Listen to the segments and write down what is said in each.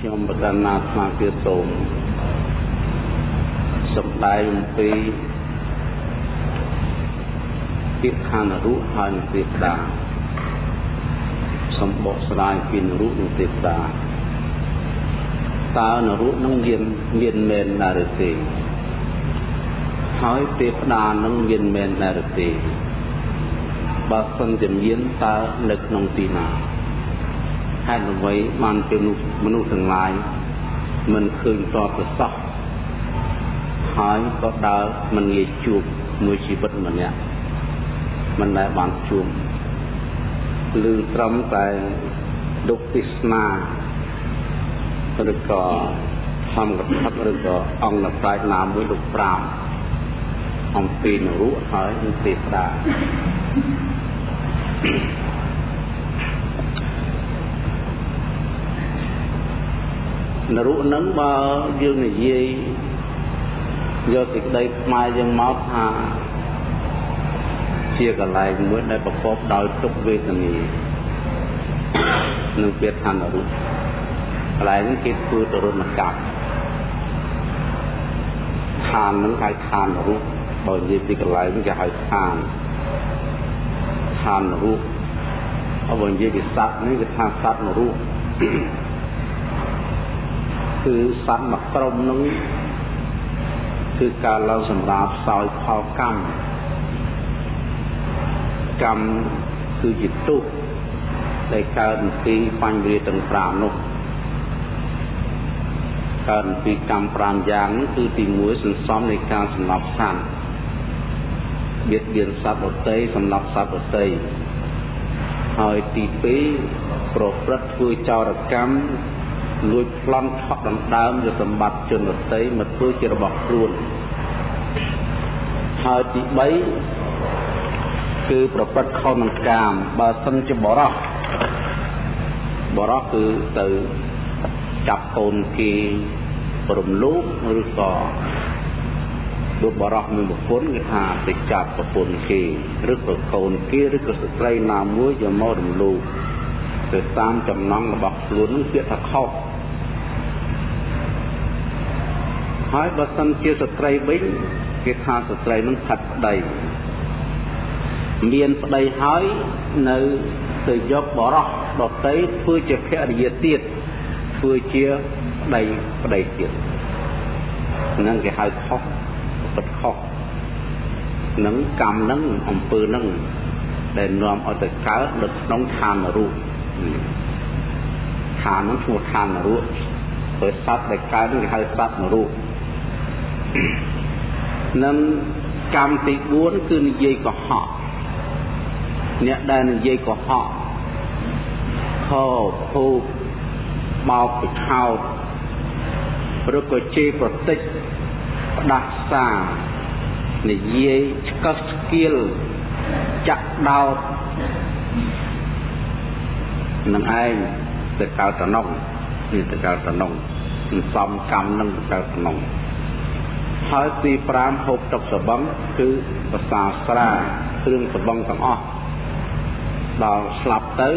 ខ្ញុំបដិណាស្មាទៀតសូមសម្ដែងអំពីពាក្យខានរុហើយនឹងទេវតាសម្បកស្រាយពីនរុនិងទេវតាតើនរុនឹងមានមែនដែរឬទេហើយទេវតានឹងមានមែនដែរឬទេបើសិនជាមានតើនៅក្នុងទីណាហេតុអ្វីបានជាមនុស្សទាំងឡាយមិនឃើញតបប្រសោះហើយក៏ដើរមិនងាយជួបមួយជីវិតម្នាក់មិនដែលបានជួបឬត្រឹមតែดุទេសនាឬក៏ធម្មកថាឬក៏អង្គអ្នកប្រាជ្ញណាមួយលោកប្រាំអំពីនរុហើយនឹងទេវតានរុនឹងបើយើងនិយាយយកសេចក្តីខ្មែរយើងមកថាជាកន្លែងមួយដែលប្រកបដោយទុក្ខវេទនានឹងពាក្យថានរុកន្លែងនេះគេធ្វើទរណកម្មឋាននឹងហៅឋាននរុកបើនិយាយពីកន្លែងនេះគេហៅឋាននរុកបើនិយាយពីសត្វនេះគេថាសត្វនរុកគឺសត្វមួយក្រុមនឹងគឺការឡើងសម្រាប់សោយផលកម្មគឺជាទុក្ខដែលកើតពីបញ្ញវេទាំង5នោះកើតពីកម្ម5យ៉ាងនោះគឺទី1សន្សំនៃការសម្លាប់សត្វបៀតបៀនសត្វដទៃសម្លាប់សត្វដទៃហើយទី2ប្រព្រឹត្តធ្វើចោរកម្មលួចប្លន់ថក់ដណ្ដើមយកសម្បត្តិជនដទៃមកធ្វើជារបស់ខ្លួនហើយទី3គឺប្រព្រឹត្តខុសនឹងកាមបើសិនជាបរោះគឺទៅចាប់កូនគេរំលោភឬក៏ដូចបរោះមានប្រពន្ធគេថាទៅចាប់ប្រពន្ធគេឬក៏កូនគេឬក៏ស្ត្រីណាមួយយកមករំលោភទៅតាមចំណងរបស់ខ្លួននឹងពាក្យថាខុសហើយបើសិនជាស្ត្រីវិញគេថាស្ត្រីនឹងផាត់ប្តីមានប្តីហើយនៅទៅយកបរោះដតីធ្វើជាភរិយាទៀតធ្វើជាប្តីទៀតហ្នឹងគេហៅខុសពិតខុសនឹងកម្មហ្នឹងអំពើហ្នឹងដែលនាំឲ្យទៅកើតនៅក្នុងឋាននរុឋានហ្នឹងឈ្មោះឋាននរុព្រោះសត្វដែលកើតហ្នឹងគេហៅសត្វនរុនឹងកម្មទី4គឺនិយាយកុហកអ្នកដែលនិយាយកុហកខភោគបោកពិខោតឬក៏ជេរប្រតិចផ្ដាសានិយាយឆ្កឹះឆ្កៀលចាក់ដោតនឹងឯងទៅកើតតំណងនេះទៅកើតតំណងសំកម្មនឹងទៅកើតតំណងហើយទី5ហូបទឹកសបឹងគឺភាសាស្រាគ្រឿងសបឹងទាំងអស់ដល់ស្លាប់ទៅ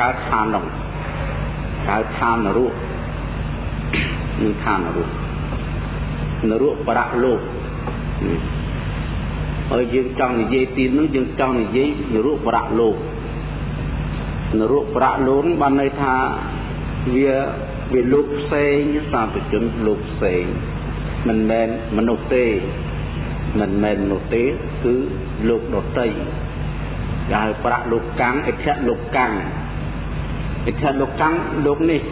កើតឋាននោះកើតឋាននរុនឹងឋាននរុប្រាក់លោកហើយយើងចង់និយាយទីនោះយើងចង់និយាយនរុប្រាក់លោកនរុប្រាក់លោកបានន័យថាវាលោកផ្សេងសាធុជនលោកផ្សេងមិនមែនមនុស្សទេគឺលោកដតីគេហៅប្រាក់លោកកាំងអិដ្ឋលោកកាំងលោកនេះ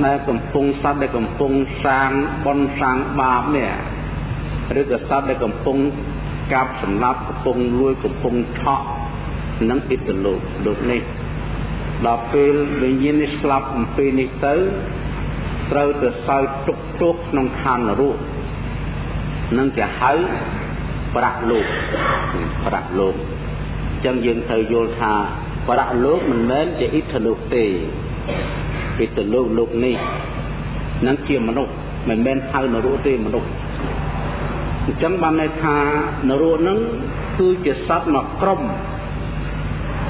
ដែលកំពុងសត្វដែលកំពុងសាងបុណ្យសាងបាបនេះឬក៏សត្វដែលកំពុងកាប់សម្លាប់កំពុងលួចកំពុងឆក់នឹងអិដ្ឋលោកនេះដល់ពេលវិញ្ញាណនេះស្លាប់អំពីនេះទៅត្រូវទៅសោយទុកទោសក្នុងឋាននរុនឹងគេហៅប្រាក់លោកចឹងយើងត្រូវយល់ថាប្រាក់លោកមិនមែនជាអិទ្ធលោកទេអិទ្ធលោកនេះនឹងជាមនុស្សមិនមែនហៅនរុទេមនុស្សអញ្ចឹងបានន័យថានរុនឹងគឺជាសត្វមួយក្រុម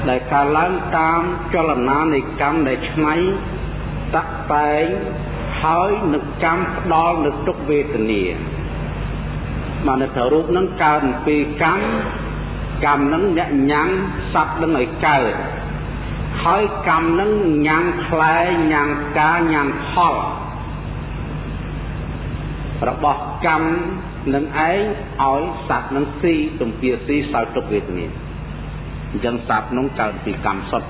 ដែលកើតឡើងតាមចលនានៃកម្មដែលឆ្នៃ តាក់តែងហើយនឹងចាំផ្ដល់នៅទុក្ខវេទនាបានតែរូបនឹងកើតពីកម្មនឹងញ៉ាំងសត្វនឹងឲ្យកើតហើយកម្មនឹងញ៉ាំងផ្លែញ៉ាំងផ្កាញ៉ាំងផលរបស់កម្មនឹងឯងឲ្យសត្វនឹងស៊ីទំពាស៊ីសោយទុក្ខវេទនាអញ្ចឹងសត្វនឹងកើតពីកម្មសុទ្ធ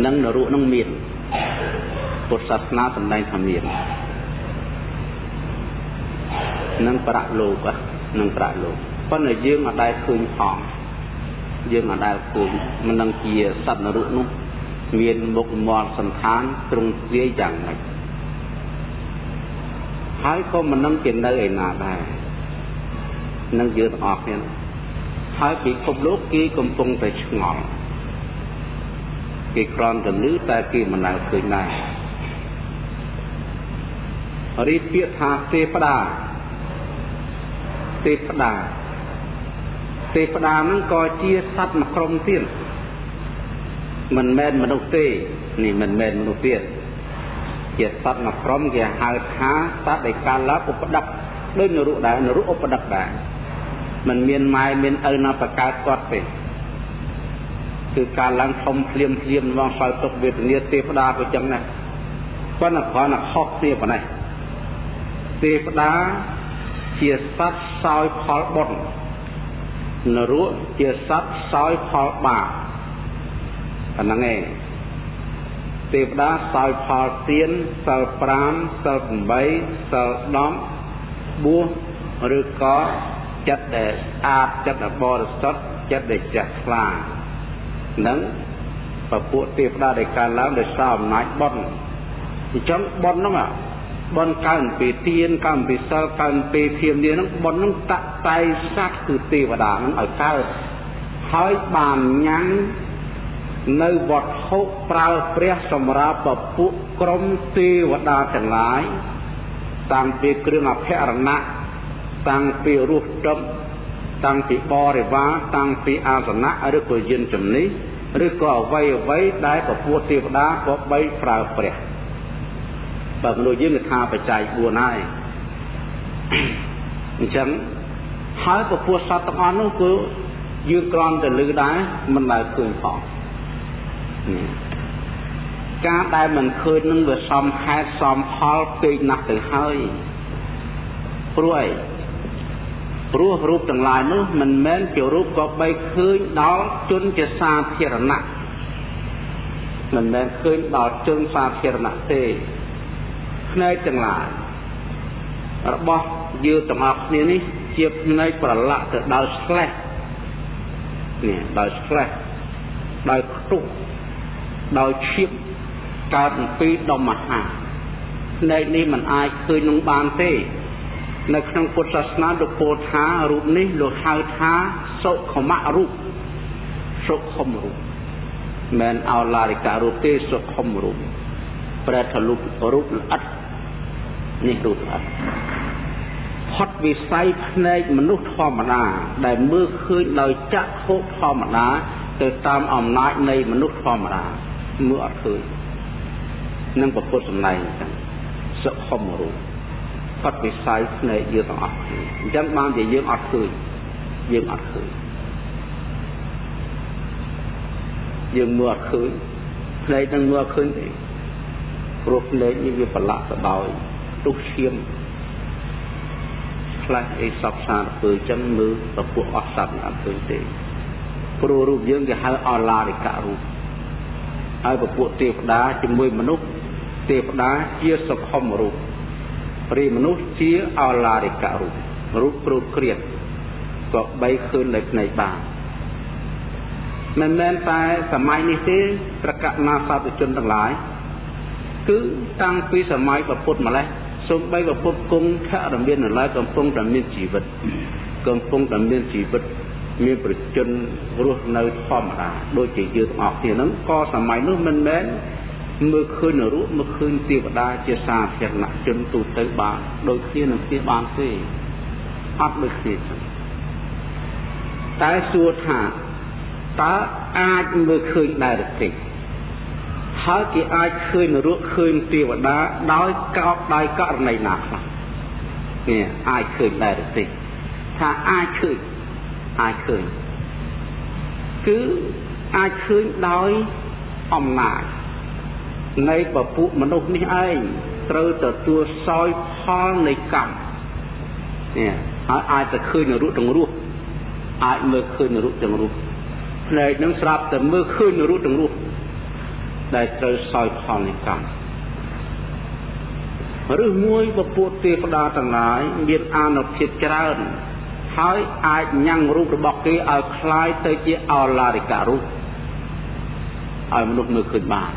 នឹងនរកនឹងមានពុទ្ធសាសនាសម្ដែងថាមាននឹងប្រាក់លោកនឹងប្រាក់លោកប៉ុន្តែយើងអត់ដែលឃើញផងយើងអត់ដែលឃើញមិនដឹងជាសត្វនរកនោះមានមុខមាត់សន្តានទ្រង់ទ្រាយយ៉ាងម៉េចហើយក៏មិនដឹងជានៅឯណាដែរនឹងយើងទាំងអស់គ្នាហើយពិភពលោកគេកំពុងតែឆ្ងល់គេគ្រាន់តែឮតែគេមិនដែលឃើញដែររីពាក្យថាទេវតាហ្នឹងក៏ជាសត្វមួយក្រុមទៀតមិនមែនមនុស្សទេនេះមិនមែនមនុស្សទៀតជាសត្វមួយក្រុមគេហៅថាសត្វដែលកាលឧបដិកដូចនរកដែរនរកឧបដិកដែរមិនមានម៉ែមានឪណាបកើតគាត់ទេគឺការឡើងធំភ្លាមមកសោយទុក្ខវេទនាទេវតាក៏ចឹងដែរប៉ុន្តែគ្រាន់តែខុសគ្នាប៉ុណ្ណេះទេវតាជាសត្វសោយផលបុណ្យនរកជាសត្វសោយផលបាបប៉ុណ្ណឹងឯងទេវតាសោយផលទានសិល5សិល8សិល10បួសឬក៏ចិត្តដែលស្អាតចិត្តដែលបរិសុទ្ធចិត្តដែលជ្រះថ្លានឹងពពួកទេវតាដែលកើតឡើងដោយសារអំណាចបុណ្យអញ្ចឹងបុណ្យហ្នឹងបុណ្យកើតពីទានកើតពីសិលកើតពីធានាហ្នឹងបុណ្យហ្នឹងតាក់តែងសត្វគឺទេវតាហ្នឹងឲ្យកើតហើយបានញ៉ាំងនៅវត្ថុប្រើព្រះសម្រាប់ពពួកក្រុមទេវតាទាំងឡាយតាំងពីគ្រឿងអភរណៈតាំងពីរសទឹកតាំងពីបរិវារតាំងពីអាសនៈឬក៏យានជំនិះឬក៏អ្វីដែលពពួកទេវតាក៏បីប្រើព្រះបើមនុស្សយើងគេថាបច្ច័យ4ហើយអញ្ចឹងហើយពពួកសត្វទាំងអស់នោះគឺយើងគ្រាន់តែឮដែរមិនដែលឃើញផងការដែលមិនឃើញនឹងវាសមហេតុសមផលពេកណាស់ទៅហើយព្រោះអីព្រោះរូបទាំងឡាយនោះមិនមែនជារូបក៏បីឃើញដល់ជនជាសាធារណៈមិនមែនឃើញដល់ជនសាធារណៈទេភ្នែកទាំងឡាយរបស់យើងទាំងអស់គ្នានេះជាភ្នែកប្រឡាក់ទៅដោយស្លេះនេះដោយស្លេះដោយខ្ទុះដោយឈាមកើតពីដុំមហាភ្នែកនេះមិនអាចឃើញនឹងបានទេនៅក្នុងពុទ្ធសាសនាលោកពោលថារូបនេះលោកហៅថាសុខមរូបសុខមរូបមិនអោឡារិការូបទេសុខមរូបប្រែថារូបល្អិតនេះរូបល្អិតផុតវិស័យភ្នែកមនុស្សធម្មតាដែលមើលឃើញដោយចក្ខុធម្មតាទៅតាមអំណាចនៃមនុស្សធម្មតាមើលអត់ឃើញនឹងពុទ្ធសម្ដែងចឹងសុខមរូបផុតវិស័យភ្នែកយើងទាំងអស់គ្នាអញ្ចឹងបានជាយើងអត់ឃើញយើងអត់ឃើញយើងមើលអត់ឃើញភ្នែកនឹងមើលអត់ឃើញទេព្រោះភ្នែកនេះវាប្រឡាក់ទៅដោយទុកឈាមខ្លះអីសពសារធ្វើអញ្ចឹងមើលពពួកអស់សត្វអត់ឃើញទេព្រោះរូបយើងគេហៅអឡារិករូបហើយពពួកទេវតាជាមួយមនុស្សទេវតាជាសុខមរូបរីមនុស្សជាអឡារិករូបរូបព្រោះគ្រៀតក៏បីឃើញដោយភ្នែកបានមិនមែនតែសម័យនេះទេប្រកាសណាសាធុជនទាំងឡាយគឺតាំងពីសម័យពុទ្ធម្លេះសូម្បីពុទ្ធគង់ខរមាននៅឡើយកំពុងតែមានជីវិតមានប្រជជនរស់នៅធម្មតាដូចជាយើងអស់គ្នាហ្នឹងក៏សម័យនោះមិនមែនមើលឃើញរូបមើលឃើញទេវតាជាសាធារណជនទូទៅបានដូចគ្នានឹងគ្នាបានទេអត់ដូចគ្នាទេតែសួរថាតើអាចមើលឃើញដែរទេហ ហើយគេអាចឃើញនរកឃើញទេវតាដោយកោតដោយករណីណាខ្លះនេះអាចឃើញដែរទេថាអាចឃើញគឺអាចឃើញដោយអំណាចនៃពពួកមនុស្សនេះឯងត្រូវទទួលសោយផលនៃកម្មនេះហើយអាចទៅឃើញនរកទាំងរស់អាចមើលឃើញនរកទាំងរស់ផ្នែកនឹងស្រាប់តែមើលឃើញនរកទាំងរស់ដែលត្រូវសោយផលនៃកម្មឬមួយពពួកទេវតាទាំងឡាយមានអានុភាពច្រើនហើយអាចញ៉ាំងរូបរបស់គេឲ្យคล้ายទៅជាអឡារិករូបឲ្យមនុស្សមើលឃើញបាន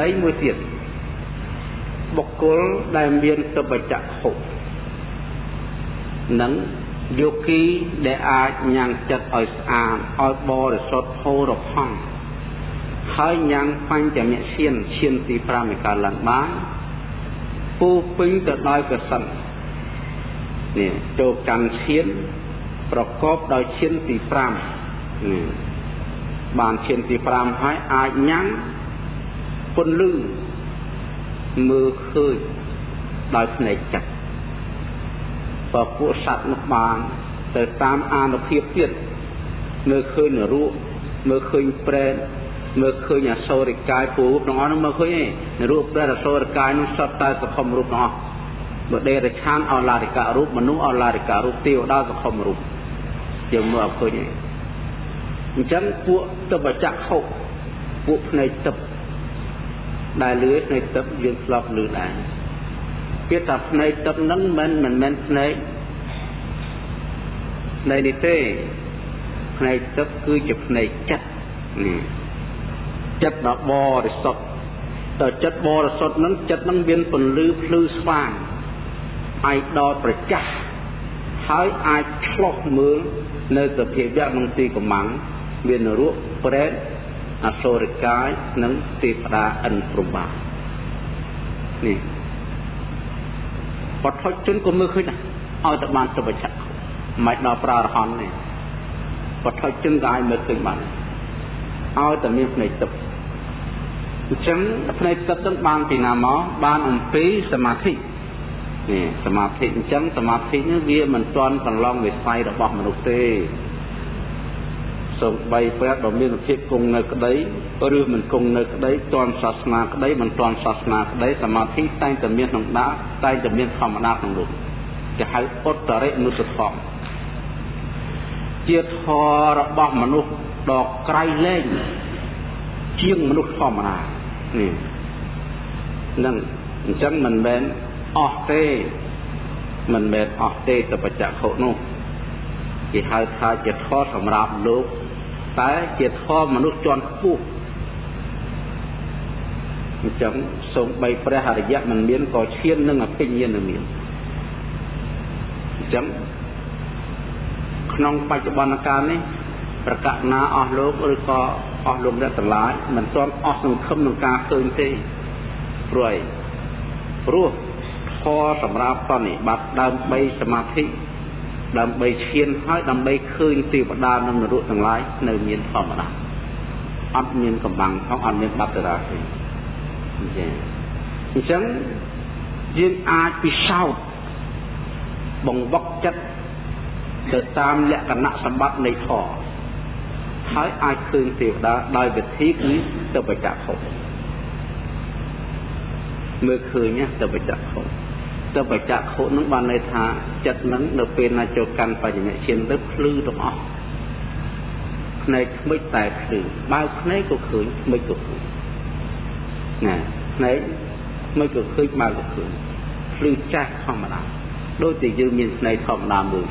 នៃមួយទៀតបុគ្គលដែលមានទបចក្ខុនិងយោគីដែលអាចញ៉ាំងចិត្តឲ្យស្អាតឲ្យបរិសុទ្ធហូរផង់ហើយញ៉ាំងបញ្ចមឈានទី5នៃការឡើងបានពោពេញទៅដោយកសិណនេះចូលកាន់ឈានប្រកបដោយឈានទី5នេះបានឈានទី5ហើយអាចញ៉ាំងពន្លឺមើលឃើញដោយភ្នែកចិត្តបើពួកសត្វនោះបានទៅតាមអានុភាពទៀតមើលឃើញនរកមើលឃើញប្រេតមើលឃើញអសូរិកាយពូរូបទាំងអស់នោះមើលឃើញឯនរកប្រេតអសូរិកាយនោះសុទ្ធតែសខុមរូបទាំងអស់បើដេរឆានអឡារិករូបមនុស្សអឡារិករូបទេវតាសខុមរូបយើងមើលអត់ឃើញឯងអញ្ចឹងពួកទបចក្ខុពួកភ្នែកទឹកដែលលឺភ្នែកទឹកយើងធ្លាប់លឺដែរពាក្យថាភ្នែកទឹកហ្នឹងមិនមែនភ្នែកនៃនេះទេភ្នែកទឹកគឺជាភ្នែកចិត្តនេះចិត្តដ៏បរិសុទ្ធតើចិត្តបរិសុទ្ធហ្នឹងចិត្តហ្នឹងមានពន្លឺភ្លឺស្វាងអាចដល់ប្រកាសហើយអាចឆ្លោះមើលនៅសភាវៈក្នុងទីកំងមាននរកប្រេតអសូរិកាយនិងទេវតាអិនព្រំបានេះបទជនក៏មើលឃើញដែរឲ្យតែបានទបចក្ខុមិនដល់ប្រារហន្តទេបទជនក៏អាចមើលឃើញបានឲ្យតែមានភ្នែកទឹកអញ្ចឹងភ្នែកទឹកនឹងបានពីណាមកបានអំពីសមាធិនេះសមាធិអញ្ចឹងសមាធិនេះវាមិនទាន់កន្លងវិស័យរបស់មនុស្សទេសូម្បីព្រះដ៏មានភាពគង់នៅក្តីឬមិនគង់នៅក្តីទាន់សាសនាក្តីមិនទាន់សាសនាក្តីសមាធិតែងតែមានក្នុងដាតែងតែមានធម្មតាក្នុងលោកគេហៅឧត្តរិនុសធម៌ជាធម៌របស់មនុស្សដ៏ក្រៃលែងជាងមនុស្សធម្មតានេះនឹងអញ្ចឹងមិនមែនអស់ទេទៅបច្ចៈខុនោះគេហៅថាជាធម៌សម្រាប់លោកតែជាធម៌មនុស្សជាន់ខ្ពស់អញ្ចឹងសូម្បីព្រះអរិយៈមិនមានក៏ឈាននឹងអភិញ្ញាណមានអញ្ចឹងក្នុងបច្ចុប្បន្នកាលនេះប្រកាសណាអស់លោកឬក៏អស់លោកអ្នកទាំងឡាយមិនទាន់អស់សង្ឃឹមនឹងការឃើញទេព្រោះធម៌សម្រាប់បនិបត្តិដើម្បីសមាធិដើម្បីឈានហើយដើម្បីឃើញទេវតានិងនរកទាំងឡាយនៅមានធម្មតាអត់មានកម្បាំងផងអត់មានបាត់តាទេអញ្ចឹងយើងអាចពិសោធន៍បង្វឹកចិត្តទៅតាមលក្ខណៈសម្បត្តិនៃធម៌ហើយអាចឃើញទេវតាដោយវិធីគឺទៅបច្ចៈខុមើលឃើញទៅបច្ចៈខុទៅបច្ចៈខុនឹងបានន័យថាចិត្តនឹងនៅពេលណាចូលកាន់បញ្ញាឈានទៅភ្លឺទាំងអស់ភ្នែកខ្មិចតែភ្លឺបើភ្នែកក៏ឃើញខ្មិចក៏ឃើញណាភ្នែកមិនក៏ឃើញបើក៏ឃើញភ្លឺចាស់ធម្មតាដូចតែយើងមានភ្នែកធម្មតាមួយ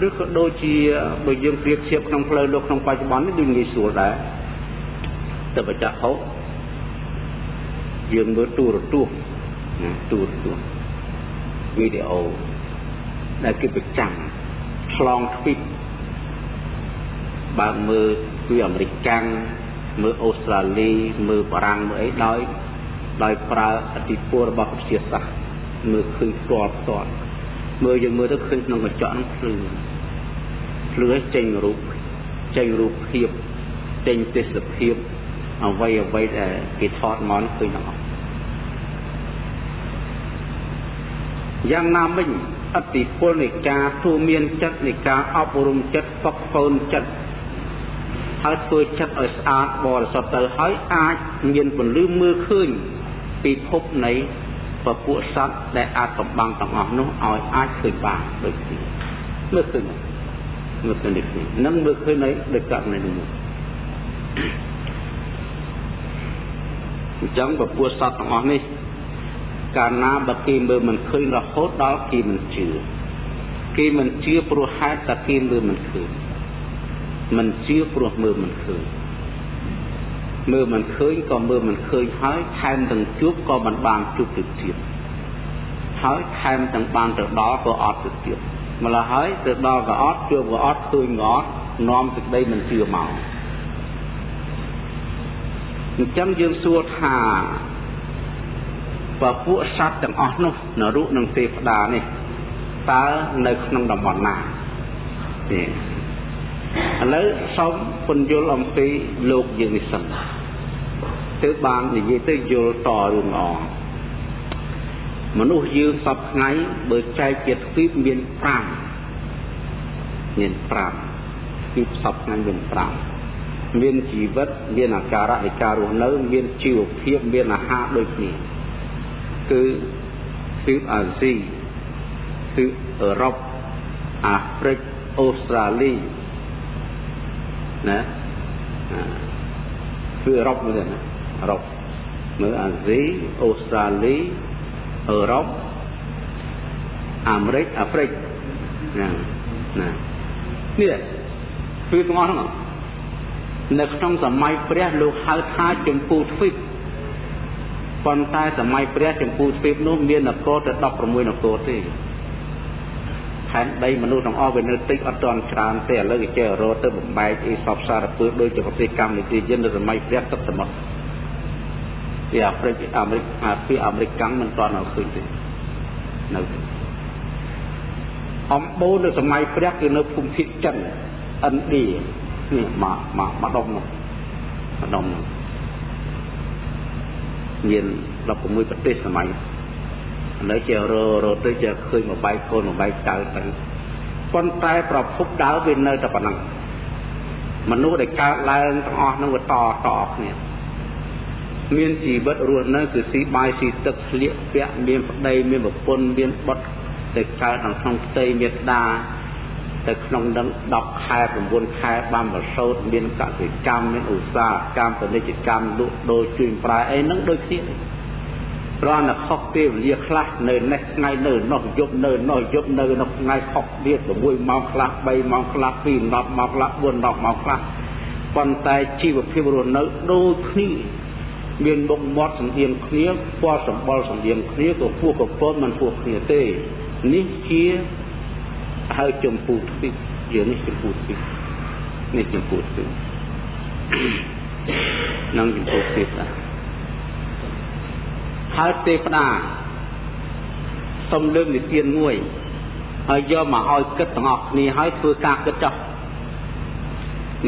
ឬក៏ដូចជាបើយើងប្រៀបធៀបក្នុងផ្លូវលោកក្នុងបច្ចុប្បន្ននេះដូចងាយស្រួលដែរទៅបច្ចៈខុយើងមើលទូរទស្សន៍វីដេអូដែលគេប្រចាំឆ្លងទ្វីបបើមើលពីអាមេរិកកាំងមើលអូស្ត្រាលីមើលបារាំងមើលអីដោយប្រើអធិពលរបស់វិទ្យាសាស្ត្រមើលឃើញផ្ទាល់មើលយើងមើលទៅឃើញក្នុងកញ្ចក់ហ្នឹងភ្លឺឲ្យចេញរូប ចេញរូបភាពចេញទេសភាពអ្វីដែលគេថតមកឃើញទាំងអស់យ៉ាងណាមិញអតិពលនៃការទូមានចិត្តនៃការអប់រំចិត្តហ្វឹកហ្វឺនចិត្តហើយធ្វើចិត្តឲ្យស្អាតបរិសុទ្ធទៅហើយអាចមានពន្លឺមើលឃើញពិភពនៃពពួកសត្វដែលអាចកំបាំងទាំងអស់នោះឲ្យអាចឃើញបានដូចនេះមើលឃើញនេះនឹងមើលឃើញនៅដូចករណីនេះអញ្ចឹងពពួកសត្វទាំងអស់នេះកាលណាបើគេមើលមិនឃើញរហូតដល់គេមិនជឿព្រោះហេតុតែគេមើលមិនឃើញមិនជឿព្រោះមើលមិនឃើញក៏មើលមិនឃើញហើយថែមទាំងជួបក៏មិនបានជួបទៅទៀតហើយថែមទាំងបានទៅដល់ក៏អត់ទៅទៀតម្ល៉េះហើយទៅដល់ក៏អត់ជួបក៏អត់ឃើញក៏អត់នាំសេចក្តីមិនជឿមកអញ្ចឹងយើងសួរថាពួកសត្វទាំងអស់នោះនរុនិងទេវតានេះតើនៅក្នុងតំបន់ណាទេឥឡូវសូមពន្យល់អំពីលោកយើងនេះសិនទើបបាននិយាយទៅយល់តរឿងល្អមនុស្សយើងសពថ្ងៃបើចែកជាទ្វីបមាន5ទ្វីបសពថ្ងៃមាន5មានជីវិតមានអាការៈនៃការរស់នៅមានជីវភាពមានអាហារដូចគ្នាគឺទ្វីបអាស៊ីទ្វីបអឺរ៉ុបអាហ្វ្រិកអូស្ត្រាលីណាគឺអឺរ៉ុបមើលណាអឺរ៉ុបមើលអាស៊ីអូស្ត្រាលីអឺរ៉ុបអាមេរិកអាហ្វ្រិកណានេះគឺទាំងអស់ហ្នឹងនៅក្នុងសម័យព្រះលោកហៅថាចម្ពូទ្វីបប៉ុន្តែសម័យព្រះចម្ពូទ្វីបនោះមាននគរទៅ16នគរទេផែនដីមនុស្សទាំងអស់វានៅតិចអត់ទាន់ច្រើនទេឥឡូវគេចេះរត់ទៅបំបែកអីសពសារពើដូចជាប្រទេសកម្ពុជាយើងនៅសម័យព្រះទឹកសមុទ្រពីអាហ្វ្រិកអាមេរិកពីអាមេរិកកាំងមិនទាន់នៅឃើញទេនៅអំបូរនៅសម័យព្រះគឺនៅភូមិភាគចិនឥណ្ឌានេះមកដុំនោះមាន16ប្រទេសសម័យឥឡូវជារត់ទៅជាឃើញមួយបែកកូនមួយបែកចៅទៅប៉ុន្តែប្រភពដើមវានៅតែប៉ុណ្ណឹងមនុស្សដែលកើតឡើងទាំងអស់នឹងវាតគ្នាមានជីវិតរស់នៅគឺស៊ីបាយស៊ីទឹកស្លៀកពាក់មានប្តីមានប្រពន្ធមានបុត្រទៅកើតក្នុងផ្ទៃមេត្តាទៅក្នុងនឹង10ខែ9ខែបានប្រសូតមានកសិកម្មមានឧស្សាហកម្មពាណិជ្ជកម្មលក់ដូរជួញប្រាអីហ្នឹងដូចគ្នាព្រោះតែខុសពេលវេលាខ្លះនៅនេះថ្ងៃនៅនោះយប់នៅនោះយប់នៅនោះថ្ងៃខុសទៀត6ម៉ោងខ្លះ3ម៉ោងខ្លះ2 10ម៉ោងខ្លះ4 10ម៉ោងខ្លះប៉ុន្តែជីវភាពរស់នៅដូចគ្នាមានមុខមាត់សម្ដៀងគ្នាពណ៌សម្បុរសម្ដៀងគ្នាក៏ពោះក៏ពន់មិនពោះគ្នាទេនេះជាហើយចម្ពូទ្វីបយើងនេះចម្ពូទ្វីបនេះចម្ពូទ្វីបនឹងចម្ពូទ្វីបដែរហើយទេវតាសូមលើកនិទានមួយហើយយកមកឲ្យគិតទាំងអស់គ្នាហើយធ្វើការគិតចោះ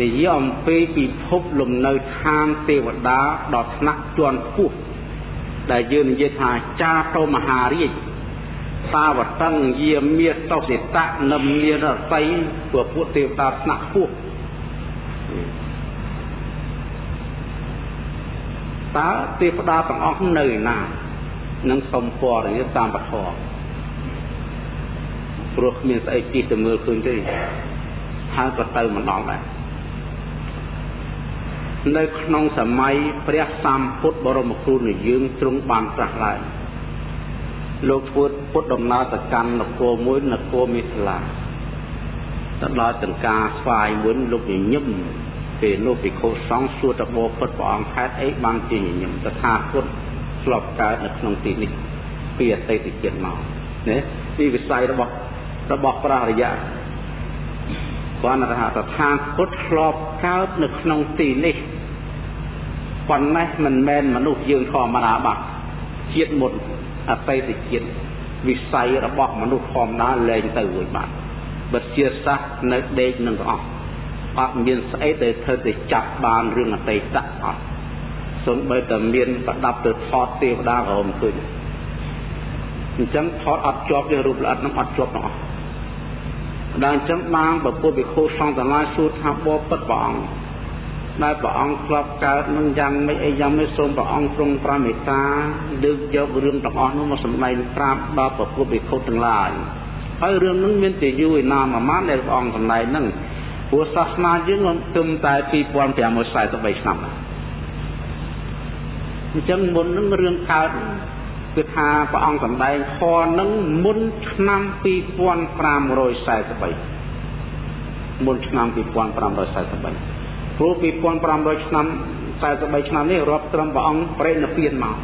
និយាយអំពីពិភពលំនៅឋានទេវតាដល់ថ្នាក់ជាន់ខ្ពស់ដែលយើងនិយាយថាចាតោមហារាជសាវតੰយាមាតោសិតៈនឹមនារស័យពួកទេវតាថ្នាក់ខ្ពស់តើទេវតាទាំងអស់នៅណានឹងសុំពរនេះតាមពធព្រោះគ្មានស្អីជិះទៅមើលឃើញទេហើយក៏ទៅមិនដល់ដែរនៅក្នុងសម័យព្រះសម្ពុទ្ធបរមគ្រូនៃយើងទ្រង់បានត្រាស់ឡើងលោកធ្វើពុទ្ធដំណើរទៅកាន់នគរមួយនគរមិថិលាទៅដល់ចង្ការស្វាយមួយលោកញញឹមពេលនោះភិក្ខុសង្ឃសួរទៅបបិទ្ធព្រះអង្គហេតុអីបានជាញញឹមតថាគតធ្លាប់កើតនៅក្នុងទីនេះពីអតីតជាតិមកណាពីវិស័យរបស់ព្រះរយៈបានថាតថាគតធ្លាប់កើតនៅក្នុងទីនេះប៉ុន្តែមិនមែនមនុស្សយើងធម្មតាបាទជាតិមុនអតីតជាតិវិស័យរបស់មនុស្សធម្មតាលែងទៅរួចបាត់បិទជាសាសនៅដេកនឹងទាំងអស់ អត់មានស្អីដែលធ្វើទៅចាប់បានរឿងអតីតអត់សូម្បីតែមានប្រដាប់ទៅថតទេវតាក៏មិនឃើញអញ្ចឹងថតអត់ជាប់ទេរូបល្អិតនឹងអត់ជាប់ទាំងអស់ដល់អញ្ចឹងបានប្រពុតវិខុសង្ឃទាំងឡាយសួរថាបបិទ្ធព្រះអង្គដែលព្រះអង្គធ្លាប់កើតនឹងយ៉ាងម៉េចអីយ៉ាងម៉េចសូមព្រះអង្គទ្រង់ប្រមេត្តាលើកយករឿងទាំងអស់នោះមកសម្ដែងប្រាប់ដល់ប្រពុតវិខុទាំងឡាយហើយរឿងនឹងមានតែយូរឯណាមួយម៉ានដែលព្រះអង្គសម្ដែងហ្នឹងព្រោះសាសនាយើងមិនទឹមតែ2543ឆ្នាំអញ្ចឹងមុននឹងរឿងកើតគឺថាព្រះអង្គសម្ដែងខនឹងមុនឆ្នាំ2543មុនឆ្នាំ2543ព្រោះ2500ឆ្នាំ43ឆ្នាំនេះរាប់ត្រឹមព្រះអង្គបរិនិព្វានមក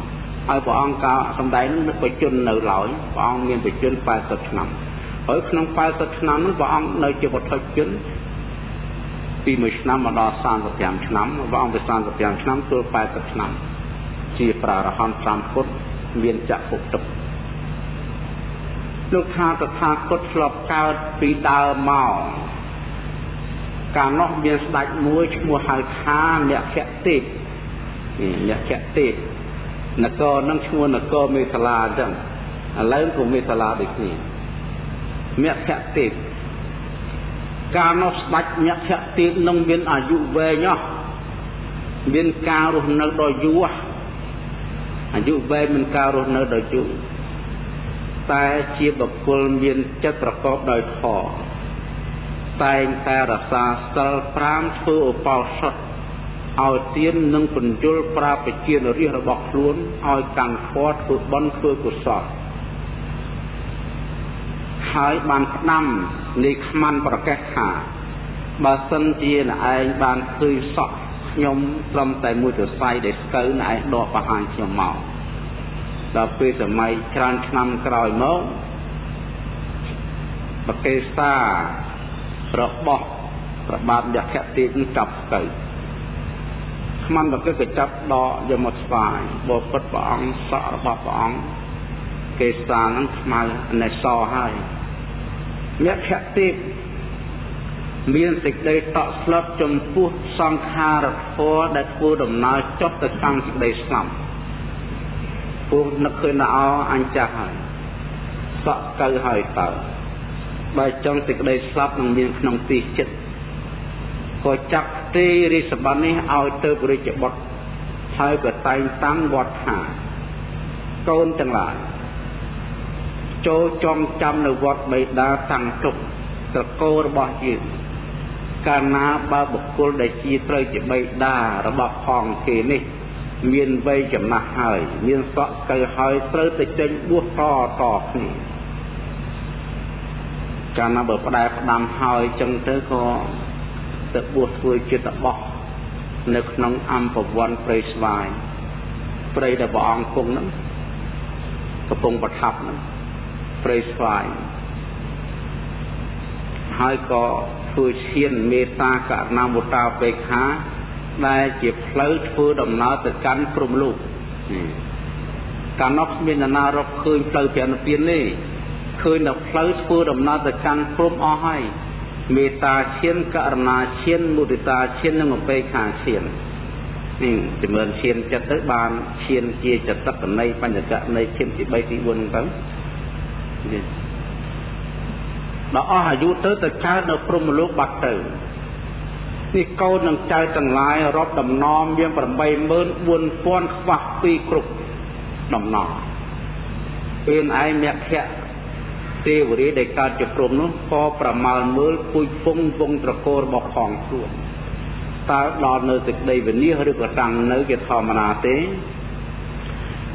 ហើយព្រះអង្គក៏សម្ដែងនឹងបជននៅឡើយព្រះអង្គមានបជន80ឆ្នាំហើយក្នុង80ឆ្នាំនោះព្រះអង្គនៅជាវត្ថុជនពី1ឆ្នាំមកដល់35ឆ្នាំព្រះអង្គទៅ35ឆ្នាំទល់80ឆ្នាំជាប្រារហន្ត5ពុទ្ធមានចក្ខុទឹកលោកថាតថាគតធ្លាប់កើតពីដើមមកកាលនោះមានស្ដេចមួយឈ្មោះហៅថាអ្នកខទេពអ្នកខទេពនគរនឹងឈ្មោះនគរមេសាឡាអញ្ចឹងឥឡូវក៏មេសាឡាដូចគ្នាអ្នកខទេពកាលនោះស្ដេចអ្នកខទេពនឹងមានអាយុវែងណាស់មានការរស់នៅដ៏យូរអាយុវែងមានការរស់នៅដ៏យូរតែជាបុគ្គលមានចិត្តប្រកបដោយធម៌តែងតែរក្សាសិល5ធ្វើឧបោសថឲ្យទាននិងពន្យល់ប្រាប់ប្រជារាស្ត្ររបស់ខ្លួនឲ្យកាន់ធម៌ធ្វើបុណ្យធ្វើកុសលហើយបានផ្ដាំនៃខ្មាន់ប្រកាសថាបើសិនជាអ្នកឯងបានឃើញសក់ខ្ញុំត្រឹមតែមួយសរសៃដែលស្កើអ្នកឯងដកបង្ហាញខ្ញុំមកដល់ពេលសម័យច្រើនឆ្នាំក្រោយមកបកេសារបស់ព្រះបាទយក្ខទេពនឹងចាប់ស្កើខ្មាន់បកេក៏ចាប់ដកយកមកស្វាយបបិទ្ធព្រះអង្គសក់របស់ព្រះអង្គកេសានឹងខ្មៅអនេសហើយយក្ខទេពមានសេចក្តីតក់ស្លុតចំពោះសង្ខារធម៌ដែលធ្វើដំណើរចុះទៅកាន់សេចក្តីស្លាប់ព្រោះនឹកឃើញថាអញចាស់ហើយសក់ទៅហើយតើបើចង់សេចក្តីស្លាប់នឹងមានក្នុងទីចិត្តក៏ចាក់ទីរិសប័ននេះឲ្យទៅបរិជ្ជបុត្រហើយក៏តែងតាំងវត្តថាកូនទាំងឡាយចូលចងចាំនៅវត្តបិតាតាំងទុកត្រកូលរបស់យើងកាលណាបើបុគ្គលដែលជាត្រូវជាបិតារបស់ផងគេនេះមានវ័យចំណាស់ហើយមានសក់ទៅហើយត្រូវទៅចេញបួសតគ្នាកាលណាបើផ្ដែផ្ដាំហើយចឹងទៅក៏ទៅបួសធ្វើជាតបោះនៅក្នុងអមពវ័នព្រៃស្វាយព្រៃដែលព្រះអង្គគង់ហ្នឹងកំពុងប្រថាប់ហ្នឹងព្រៃស្វាយហើយក៏ធ្វើឈានមេត្តាករុណាមុតាបេក្ខាដែលជាផ្លូវធ្វើដំណើរទៅកាន់ព្រហ្មលោកកាលនោះមាននរណារកឃើញផ្លូវព្រះនិព្វាននេះឃើញតែផ្លូវធ្វើដំណើរទៅកាន់ព្រហ្មអស់ហើយមេត្តាឈានករុណាឈានមុទិតាឈាននិងឧបេក្ខាឈានចម្រើនឈានចិត្តទៅបានឈានជាចតកណីបញ្ចកណីឈានទី3ទី4ទៅដល់អស់អាយុទៅកើតនៅព្រហ្មលោកបាត់ទៅនេះកូននឹងចៅទាំងឡាយរាប់ដំណំមាន 84000 ខ្វះ2គ្រប់ដំណំពេលឯងអ្នកភៈទេវរីដែលកើតជាព្រហ្មនោះក៏ប្រមាលមើលពូជពងវងត្រកូលរបស់ផងខ្លួនតើដល់នៅសេចក្តីវិនិច្ឆ័យឬក៏តាំងនៅជាធម្មតាទេ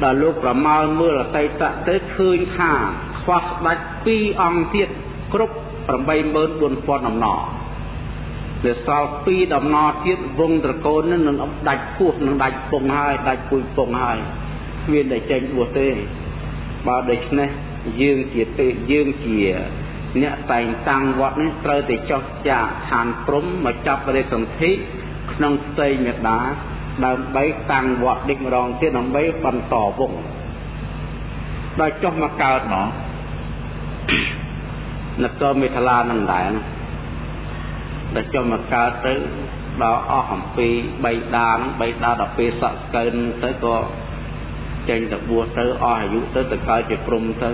ដល់លោកប្រមាលមើលអតីតទៅឃើញថាខ្វះស្ដេច2អង្គទៀតគ្រប់ 84000 ដំណរដែលសល់2ដំណរទៀតវងត្រកូលនឹងដាច់ពោះនឹងដាច់ពងហើយដាច់ពូជពងហើយគ្មានតែចេញបួសទេបើដូច្នេះយើងជាអ្នកតែងតាំងវត្តនេះត្រូវតែចុះចាកឋានព្រំមកចាប់បរិសន្ធិក្នុងផ្ទៃមេដាដើម្បីតាំងវត្តនេះម្ដងទៀតដើម្បីបន្តវងដល់ចុះមកកើតមកនគរមេថលានឹងដែរ ដែលចុះមកកើតទៅដល់អស់អំពី3ដានដល់ពេលសក់ស្កើនទៅក៏ចេញទៅបួសទៅអស់អាយុទៅកើតជាព្រំទៅ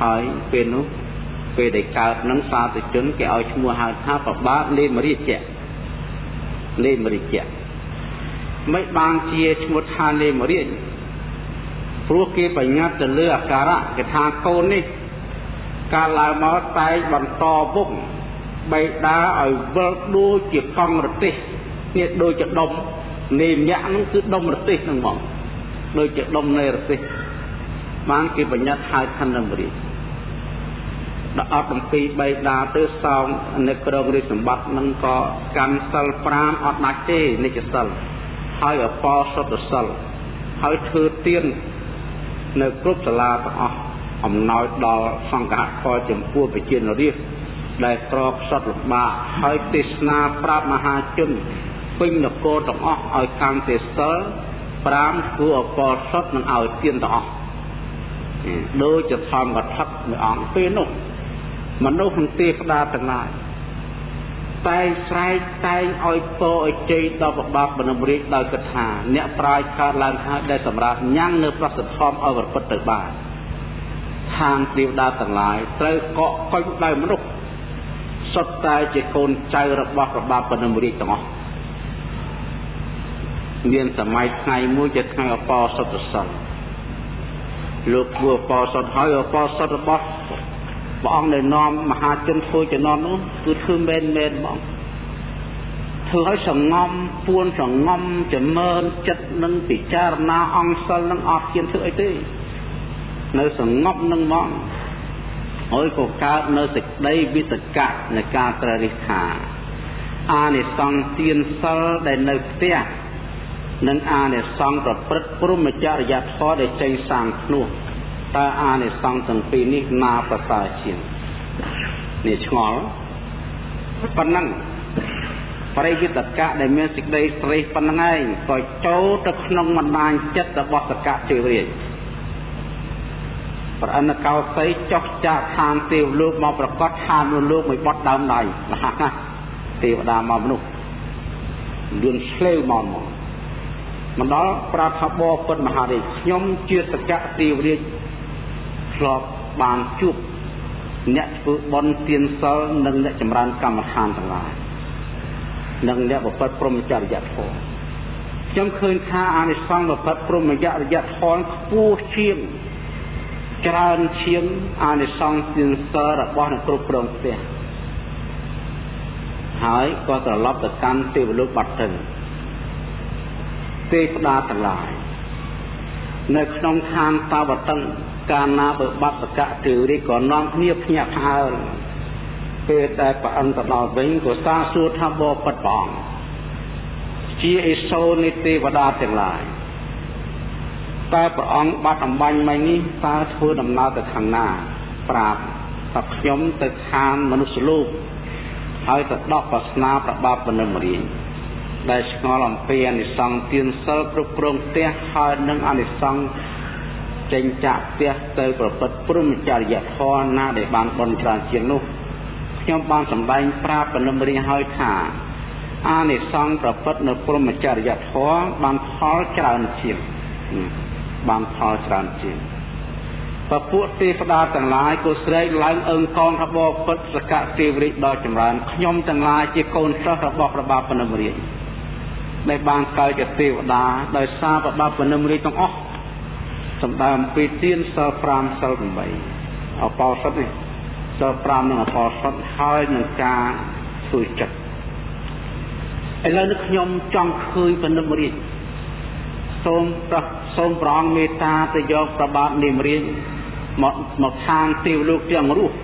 ហើយពេលនោះពេលដែលកើតនឹងសាធុជនគេឲ្យឈ្មោះហៅថាប្របាទលេមរាជៈមិនបានជាឈ្មោះថាលេមរាជព្រោះគេបញ្ញត្តិទៅលើអាការៈគេថាកូននេះកាលឡើងមកតែបន្តវងបេដាឲ្យវិលដូចជាកង់រទេសនេះដូចជាដុំលេមយៈហ្នឹងគឺដុំរទេសហ្នឹងហ្មងដូចជាដុំនៃរទេសបានគេបញ្ញត្តិហៅថាលេមរាជដល់អត់អំពីបេដាទៅសោមនៅក្រុងរាជសម្បត្តិហ្នឹងក៏កាន់សិល5អត់ដាច់ទេនិច្ចសិលហើយអបសុទ្ធសិលហើយធ្វើទាននៅគ្រប់សាលាទាំងអស់អំណោយដល់សង្ឃៈខចំពោះប្រជានរាជដែលក្រខ្សត់លំបាកហើយទេសនាប្រាប់មហាជនពេញនគរទាំងអស់ឲ្យកាន់ទេសិល5ធ្វើអបសុទ្ធនឹងឲ្យទានទាំងអស់ដូចជាធម្មកថាមួយអង្គពេលនោះមនុស្សនឹងទេវតាទាំងឡាយតែស្រែកតែងឲ្យពរឲ្យជ័យដល់ប្របាទបណ្ឌិតរាជដោយគិតថាអ្នកប្រាជ្ញកើតឡើងហើយដែលសម្រាប់ញ៉ាំងនៅប្រសិទ្ធធម៌ឲ្យប្រព្រឹត្តទៅបានខាងទេវតាទាំងឡាយត្រូវកក់កុញដោយមនុស្សសុទ្ធតែជាកូនចៅរបស់ប្របាទបណ្ឌិតរាជទាំងអស់មានសម័យថ្ងៃមួយជាថ្ងៃអបសុទ្ធសិលលោកធ្វើអបសុទ្ធហើយអបសុទ្ធរបស់ព្រះអង្គដែលនាំមហាជនធ្វើជំនាន់នោះគឺធ្វើមែនបងធ្វើឲ្យសងំពួនសងំចម្រើនចិត្តនឹងពិចារណាអង្គសិលនឹងអត់ជាធ្វើអីទេនៅសងប់នឹងហ្មងហើយក៏កើតនៅសេចក្តីវិតកៈនៃការត្រេះរិះថាអានិសង្ឃទានសិលដែលនៅផ្ទះនិងអានិសង្ឃប្រព្រឹត្តព្រហ្មចរិយធម៌ដែលចេញសាងភ្នោះតើអានិសង្ឃទាំងពីរនេះណាប្រសើរជាងនេះឆ្ងល់ប៉ុណ្ណឹងបរិវិតកៈដែលមានសេចក្តីស្រេះប៉ុណ្ណឹងឯងក៏ចូលទៅក្នុងបណ្ដាញចិត្តរបស់សកៈទេវរាជប្រអិនកោសីចុះចាកឋានទេវលោកមកប្រកាសឋានលោកមួយបត់ដើមដៃមហាណាស់ទេវតាមកមនុស្សលឿនឆ្លេវមកមិនដល់ប្រាថ្នាបបពុទ្ធមហារាជខ្ញុំជាសកៈទេវរាជធ្លាប់បានជួបអ្នកធ្វើបុណ្យទានសិលនិងអ្នកចម្រើនកម្មដ្ឋានទាំងឡាយនិងអ្នកប្រព្រឹត្តព្រហ្មចរិយធម៌ខ្ញុំឃើញថាអានិសង្ឃប្រព្រឹត្តព្រហ្មចរិយធម៌ខ្ពស់ជាងច្រើនជាងអានិសង្ឃទានសិលរបស់អ្នកគ្រប់គ្រងផ្ទះហើយក៏ត្រឡប់ទៅកាន់ទេវលោកបាត់ទៅទេវតាទាំងឡាយនៅក្នុងឋានតាវតឹងកាលណាបើបាត់សកៈទេវរាជក៏នាំគ្នាភ្ញាក់ផ្អើលពេលដែលព្រះអង្គទៅដល់វិញក៏សាសួរថាបបិទ្ធព្រះអង្គជាឥសូរនៃទេវតាទាំងឡាយតែព្រះអង្គបាត់អំបញ្ញមិញនេះតើធ្វើដំណើរទៅខាងណាប្រាប់ថាខ្ញុំទៅខាងមនុស្សលោកហើយទៅដកប្រស្នាប្របាទបណ្ឌិតរាជដែលឆ្ងល់អំពីអានិសង្ឃទានសិលគ្រប់គ្រងផ្ទះហើយនឹងអានិសង្ឃចេញចាក់ផ្ទះទៅប្រព្រឹត្តព្រហ្មចរិយធម៌ណាដែលបានបន់ច្រើនជាងនោះខ្ញុំបានសម្ដែងប្រាប់បណ្ឌិតរាជហើយថាអានិសង្ឃប្រព្រឹត្តនៅព្រហ្មចរិយធម៌បានផលច្រើនជាងពពួកទេវតាទាំងឡាយក៏ស្រែកឡើងអឹងកងថាបបិទ្ធសកៈទេវរាជដ៏ចម្រើនខ្ញុំទាំងឡាយជាកូនសិស្សរបស់ព្រះបាទបណ្ឌិតរាជដែលបានកើតជាទេវតាដោយសារព្រះបាទបណ្ឌិតរាជទាំងអស់សម្ដៅអំពីទានសិល5សិល8អបោសុទ្ធនេះសិល5និងអបោសុទ្ធហើយនឹងការធ្វើចិត្តឥឡូវនេះខ្ញុំចង់ឃើញបណ្ឌិតរាជសូមព្រះអង្គមេត្តាទៅយកព្រះបាទនាមរាជមកខាងទេវលោកទាំងរស់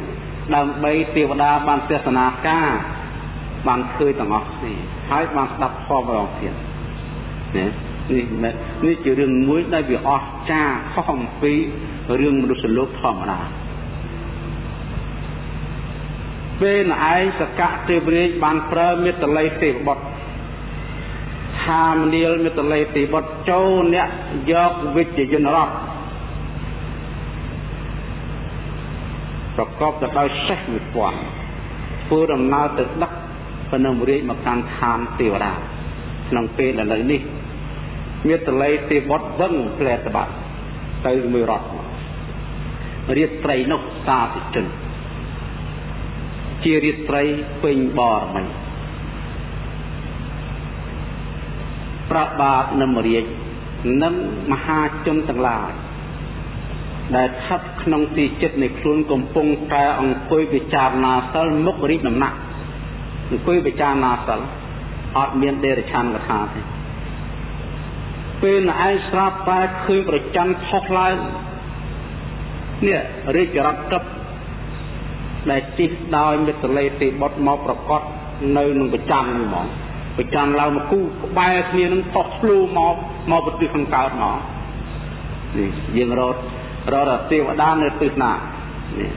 ដើម្បីទេវតាបានទេសនាការបានឃើញទាំងអស់គ្នាហើយបានស្ដាប់ធម៌ម្ដងទៀតនេះជារឿងមួយដែលវាអស្ចារ្យខុសអំពីរឿងមនុស្សលោកធម្មតាពេលឯងសកៈទេវរាជបានប្រើមេត្តល័យទេវបុត្រថាមនាលមេត្តល័យទេវបុត្រចូលអ្នកយកវិជ្ជយន្តរថប្រកបទៅដោយសេះ1000ធ្វើដំណើរទៅដឹក ប៉ុន្តែរាជមកកាន់ឋានទេវតាក្នុងពេលឥឡូវនេះមាតុល័យទេវបុត្រវឹងផ្លែតបាត់ទៅមួយរត់រាត្រីនោះសាធុជនជារាត្រីពេញបរមីប្របាទនិមរាជនិងមហាជនទាំងឡាយដែលស្ថិតក្នុងទីចិត្តនៃខ្លួនកំពុងតែអង្គុយពិចារណាសិលមុខរីកដំណាក់អង្គុយពិចារណាសិលអត់មានដេរឆានកថាទេពេលឯងស្រាប់តែឃើញប្រច័ណ្ឌខុសឡើងនេះរាជរដ្ឋទឹកដែលជិះដោយមិត្តលេទេបុត្រមកប្រកបនៅនឹងប្រច័ណ្ឌហ្មងប្រច័ណ្ឌឡើងមកគូក្បែរគ្នានឹងផុសធ្លូមកប្រទេសខាងកើតមកនេះយើងរត់ទេវតានៅទិសណានេះ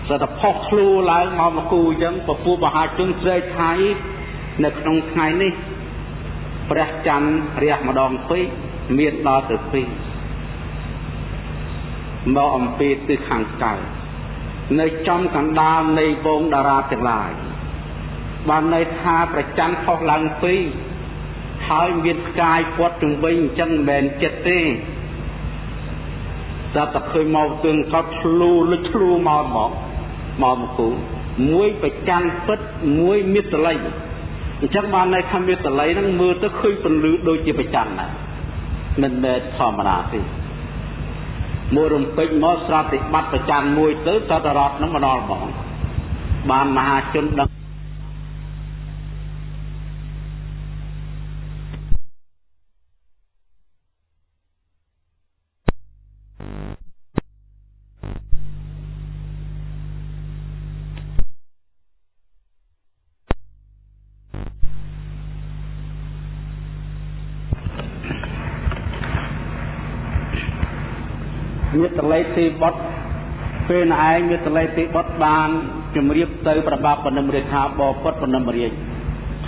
ស្រាប់តែផុសធ្លូឡើងមកគូអញ្ចឹងពពួកមហាជនស្រែកថានៅក្នុងថ្ងៃនេះព្រះច័ន្ទរះម្ដងពេកមានដល់ទៅពីរមកអំពីទិសខាងកើតនៅចំកណ្ដាលនៃវងតារាទាំងឡាយបានន័យថាប្រច័ណ្ឌខុសឡើងពីរហើយមានផ្កាយព័ទ្ធជុំវិញអញ្ចឹងមិនមែនចិត្តទេតែតែឃើញមកទើងគាត់ឆ្លូលឹកឆ្លូមកគូមួយប្រច័ណ្ឌពិតមួយមិត្តល័យអញ្ចឹងបានន័យថាមេតល័យហ្នឹងមើលទៅឃើញពន្លឺដូចជាប្រច័ណ្ឌណាមិនមែនធម្មតាទេមួយរំពេចមកស្រាប់តែបាត់ប្រច័ណ្ឌមួយទៅតតរត់ហ្នឹងមកដល់បងបានមហាជនដឹងមាតុល័យទេបុត្រពេលឯងមាតុល័យទេបុត្របានជម្រាបទៅប្របាទបណ្ឌិមរាជថាបពុតបណ្ឌិមរាជ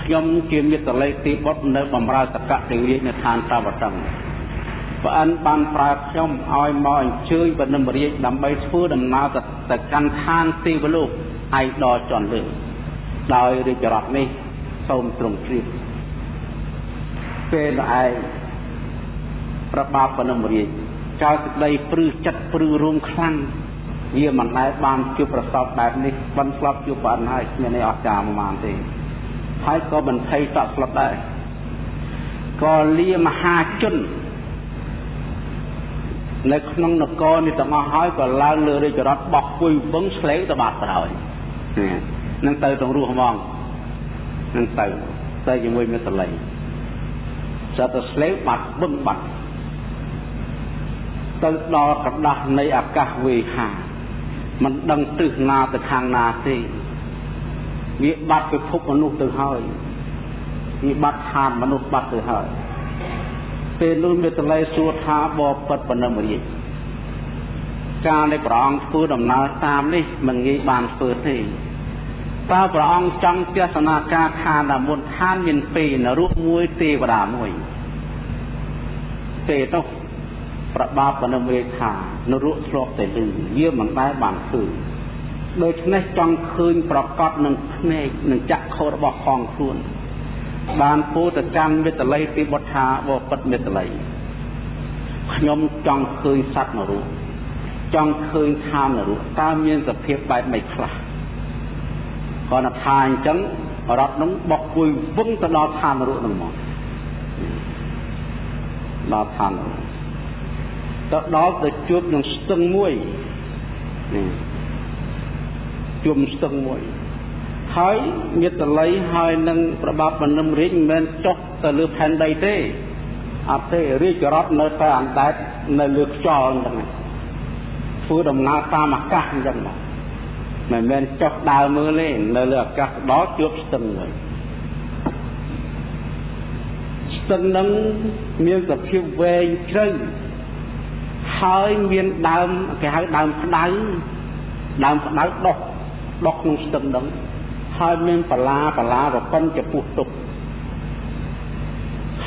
ខ្ញុំជាមាតុល័យទេបុត្រនៅបម្រើសកៈទេវរាជនៅឋានតាវតឹងព្រះអិនបានប្រើខ្ញុំឲ្យមកអញ្ជើញបណ្ឌិមរាជដើម្បីធ្វើដំណើរទៅកាន់ឋានទេវលោកឯដល់ជាន់លើដោយរាជរដ្ឋនេះសូមទ្រង់ជ្រាបពេលឯងប្របាទបណ្ឌិមរាជចៅសេចក្តីព្រឺចិត្តព្រឺរួមខ្លាំងវាមិនដែលបានជួបប្រសពបែបនេះបានស្លាប់ជួបបានហើយគ្មានអីអស្ចារ្យប៉ុន្មានទេហើយក៏មិនភ័យតក់ស្លុតដែរក៏លាមហាជននៅក្នុងនគរនេះទាំងអស់ហើយក៏ឡើងលើរាជរដ្ឋបោះគួយវឹងឆ្លេងទៅបាត់ទៅហើយនឹងទៅទាំងរស់ហ្មងនឹងទៅជាមួយមេតល័យស្រាប់តែឆ្លេងបាត់វឹងបាត់ទៅដល់កណ្ដាស់នៃអាកាសវេហាមិនដឹងទិសណាទៅខាងណាទេវាបាត់ពិភពមនុស្សទៅហើយវាបាត់ឋានមនុស្សបាត់ទៅហើយពេលនោះមេតល័យសួរថាបពុតបណ្ឌិមរាជការនៃព្រះអង្គធ្វើដំណើរតាមនេះមិនងាយបានធ្វើទេតើព្រះអង្គចង់ទស្សនាការឋានណាមុនឋានមានពីរនរកមួយទេវតាមួយទេទៅប្របាទបណ្ឌិមរាជថានរកធ្លាប់តែឮវាមិនដែលបានឃើញដូច្នេះចង់ឃើញប្រកបនឹងភ្នែកនឹងចក្ខុរបស់ផងខ្លួនបានពោលទៅកាន់មេតល័យទីបុត្រថាបពុតមេតល័យខ្ញុំចង់ឃើញសត្វនរកចង់ឃើញឋាននរកតើមានសភាពបែបម៉េចខ្លះគាត់ថាអញ្ចឹងរត់នឹងបោះគួយវឹងទៅដល់ឋាននរកនឹងមកដល់ឋាននរកទៅដល់ទៅជួបនឹងស្ទឹងមួយជួបស្ទឹងមួយហើយមេតល័យហើយនឹងប្របាទបណ្ឌិមរាជមិនមែនចុះទៅលើផែនដីទេអត់ទេរាជរដ្ឋនៅតែអណ្ដែតនៅលើខ្យល់អញ្ចឹងធ្វើដំណើរតាមអាកាសអញ្ចឹងមកមិនមែនចុះដើរមើលទេនៅលើអាកាសដល់ជួបស្ទឹងមួយស្ទឹងនឹងមានសភាពវែងជ្រៅហើយមានដើមគេហៅដើមផ្ដៅដុះក្នុងស្ទឹងហ្នឹងហើយមានបលារប៉ុនចំពោះទុក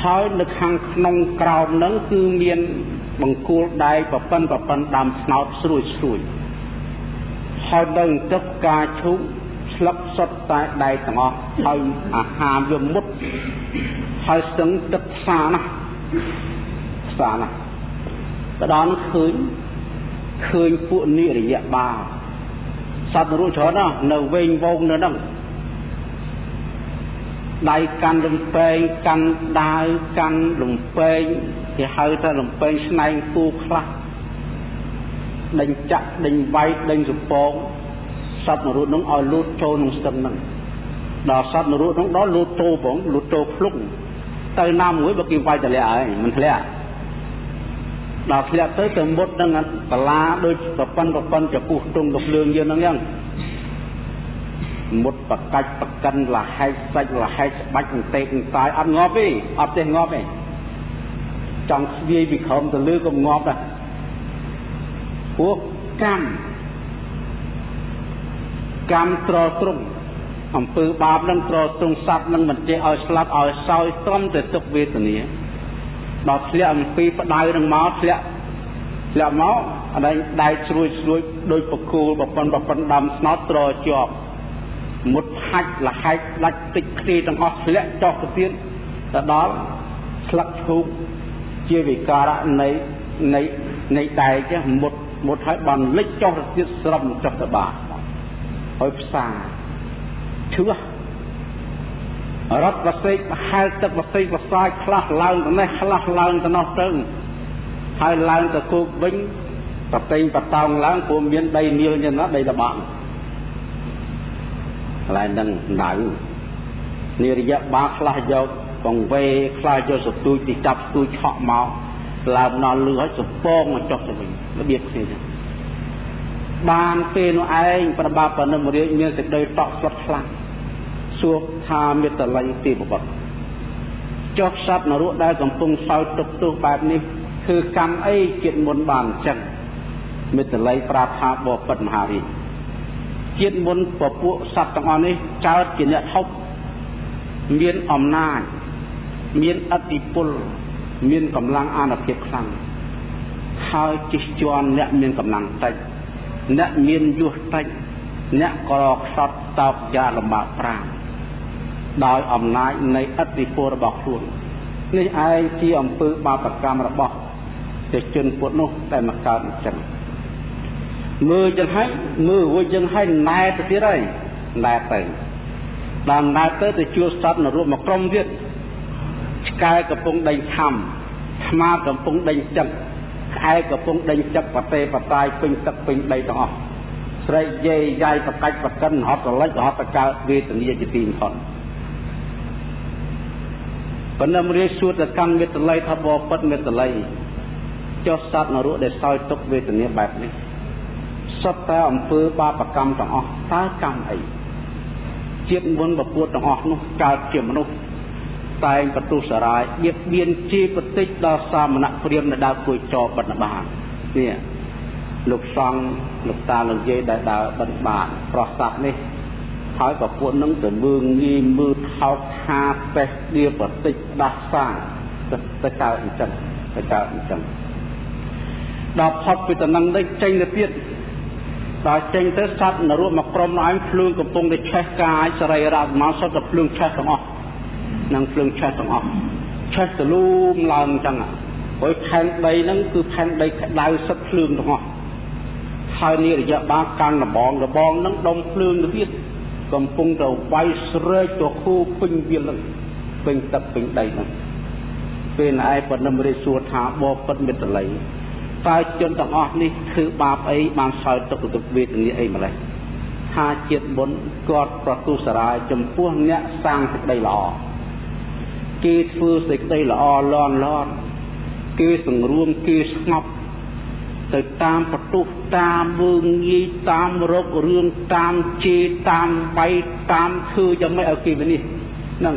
ហើយនៅខាងក្នុងក្រោមហ្នឹងគឺមានបង្គោលដែកប្រប៉ុនដើមស្នោតស្រួយហើយនៅទឹកការឈូកឆ្ ស្លឹកសុទ្ធតែដៃទាំងអស់ហើយអាហារវាមុតហើយស្ទឹងទឹកផ្សាណាទៅដល់នោះឃើញពួកនិរយៈបាសត្វនរកច្រើនណាស់នៅវែងវងនៅហ្នឹងដៃកាន់លំពេងកាន់ដាវកាន់លំពេងគេហៅថាលំពេងស្នែងគូខ្លះដេញចាក់ដេញវាយដេញសពងសត្វនរកនោះឲ្យលូតចូលក្នុងស្ទឹងហ្នឹងដល់សត្វនរកនោះដល់លូតចូលផងលូតចូលភ្លុកទៅណាមួយបើគេវាយតម្លាក់ហើយមិនធ្លាក់ដល់ធ្លាក់ទៅមុតនឹងកាឡាដូចប្រប៉ុនចពុះទុំទៅភ្លើងយើងហ្នឹងចឹងមុតបកាច់បកិនលហែកសាច់លហែកស្បាច់អន្តែកអន្តាយអត់ងាប់ទេអត់ទេងាប់ទេចង់ស្វាយពីក្រោមទៅលើក៏ងាប់ដែរពួកកម្មត្រត្រង់អំពើបាបនឹងត្រត្រង់សត្វនឹងមិនចេះឲ្យស្លាប់ឲ្យសោយត្រឹមតែទុក្ខវេទនាដល់ធ្លាក់អំពីផ្ដៅនឹងមកធ្លាក់មកអដែងដៃស្រួយដោយបកគូលប្រប៉ុនដាំស្នោតត្រជាប់មុតហាច់លហែកដាច់តិចគ្នាទាំងអស់ធ្លាក់ចុះទៅទៀតទៅដល់ស្លឹកឈូកជាវិការៈនៃដែកចេះមុតហើយបានលិចចុះទៅទៀតស្រឹមចុះទៅបាហើយផ្សាឈឺរត់ប្រសេកហែលទឹកប្រសេកប្រសាយខ្លះឡើងទៅនេះខ្លះឡើងទៅនោះទៅហើយឡើងទៅគោកវិញប្រតេងបតោងឡើងព្រោះមានដីនីលយ៉ាងណាដីតបាក់កន្លែងហ្នឹងដៅនិរយៈបាខ្លះយកកង្វេខ្លះយកសទូចទីចាប់ស្ទូចឆក់មកឡើងដល់លឺឲ្យសពងមកចុះទៅវិញរបៀបគ្នាចឹងបានពេលនោះឯងប្របាបនិមរាជមានសេចក្តីតក់ស្លុតខ្លាំងសួរថាមេត្តល័យទីប្រវត្តិចុះសត្វនរកដែលកំពុងសោយទុកទោសបែបនេះគឺកម្មអីជាតិមុនបានអញ្ចឹងមេត្តល័យប្រាប់ថាបបិទ្ធមហារាជជាតិមុនពពួកសត្វទាំងអស់នេះកើតជាអ្នកហុកមានអំណាចមានឥទ្ធិពលមានកម្លាំងអានុភាពខ្លាំងហើយជិះជាន់អ្នកមានកម្លាំងតិចអ្នកមានយុះតិចអ្នកក្រខ្សត់តោកយ៉ាលំបាកប្រាំដោយអំណាចនៃឥទ្ធិពលរបស់ខ្លួននេះឯងជាអំពើបាបកម្មរបស់ទេជនពុទ្ធនោះតែមកកើតអញ្ចឹងមើលចឹងហើយមើលរួចចឹងហើយណែទៅទៀតហើយណែទៅដល់ណែទៅជួសត្វនរកមកក្រុមទៀតឆ្កែកំពុងដេញខំស្មាកំពុងដេញចឹកក្អែកំពុងដេញចឹកបតេបតាយពេញទឹកពេញដីទាំងអស់ស្រែកយាយយាយប្រកាច់ប្រកិនហត់រលិចហត់តកើតវេទនាជាទីបំផុតប៉ុន្តែមរាជសួរទៅកាន់មេត្តល័យថាបបិទ្ធមេត្តល័យចុះសត្វនរកដែលសោយទុក្ខវេទនាបែបនេះសុទ្ធតែអំពើបាបកម្មទាំងអស់តើកម្មអីជាតិមុនប្រពួតទាំងអស់នោះកើតជាមនុស្សតែងបន្ទុះសារាយបៀតបៀនជាបតិចដល់សាមណៈព្រាហ្មណ៍នៅដើរគួយចោបិណ្ឌបាតនេះលោកសង្ឃលោកតាលោកយាយដែលដើរបិណ្ឌបាតប្រស័ព្ទនេះហើយប្រពួតនឹងទៅមើងងាយមើលថោកថាបេះដៀបតិចដាស់សាទៅកើតអញ្ចឹងដល់ផុតពីតំណឹងនេះចេញទៅទៀតដល់ចេញទៅសត្វនរកមកក្រុមនោះឯងភ្លើងកំពុងតែឆេះកាយសរីរៈមកសុទ្ធតែភ្លើងឆេះទាំងអស់នឹងភ្លើងឆេះទាំងអស់ឆេះទលូមឡើងអញ្ចឹងហើយផែនដីហ្នឹងគឺផែនដីក្តៅសិតភ្លើងទាំងអស់ហើយនេះរយៈបានកាន់របងហ្នឹងដុំភ្លើងទៅទៀតកំពុងតែវាយស្រែកទៅគូពេញវាលហ្នឹងពេញទឹកពេញដីហ្នឹងពេលណែប៉ុណ្ណឹងរាជសួរថាបបិទ្ធមេត្តល័យតើជនទាំងអស់នេះគឺបាបអីបានសោយទុក្ខទុក្ខវេទនាអីម្ល៉េះថាជាតិបុណ្យគាត់ប្រទុសារាយចំពោះអ្នកសាងសេចក្តីល្អគេធ្វើសេចក្តីល្អលន់គេសង្រួមគេស្ងប់ទៅតាមបន្ទុះតាមមើងងាយតាមរករឿងតាមជេរតាមបៃតាមធ្វើយ៉ាងម៉េចឲ្យគេវិនិច្ឆ័យហ្នឹង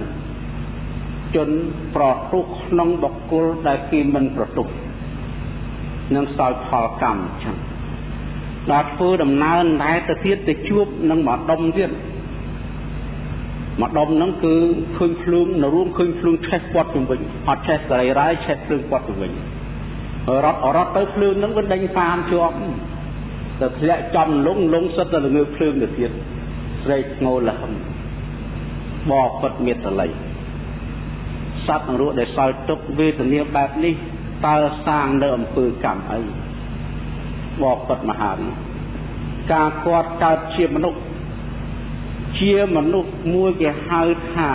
ជនប្រទុះក្នុងបុគ្គលដែលគេមិនប្រទុះនឹងសោយផលកម្មចឹងដល់ធ្វើដំណើរណែទៅទៀតទៅជួបនឹងមកដុំទៀតមកដុំហ្នឹងគឺឃើញភ្លើងនៅរួមឃើញភ្លើងឆេះពាត់ទៅវិញអត់ឆេះសរីរាយឆេះភ្លើងពាត់ទៅវិញរត់ទៅភ្លើងហ្នឹងវាដេញតាមជាប់ទៅធ្លាក់ចំលងសិតទៅល្ងើភ្លើងទៅទៀត ស្រែកងោលហឹមបបពិតមេតល័យសត្វនឹងរស់ដែលសោយទុក្ខវេទនាបែបនេះតើសាងនៅអំពើកម្មអីបបពិតមហារីការគាត់កើតជាមនុស្សមួយគេហៅថា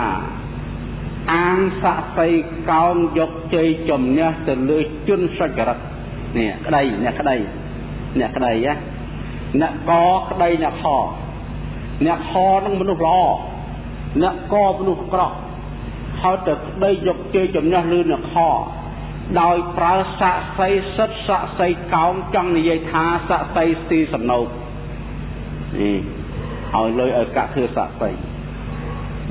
អាងស័ក្តិសិទ្ធិកោងយកជ័យជំនះទៅលើជនសុចរិតនេះក្តីអ្នកក្តីអ្នកកក្តីអ្នកខអ្នកខនឹងមនុស្សល្អអ្នកកមនុស្សអាក្រក់ហើយទៅក្តីយកជ័យជំនះលើអ្នកខដោយប្រើស័ក្តិសិទ្ធិសិទ្ធិស័ក្តិសិទ្ធិកោងចង់និយាយថាស័ក្តិសិទ្ធិទីសំណូកនេះឲ្យលុយឲ្យកធ្វើស័ក្តិសិទ្ធិ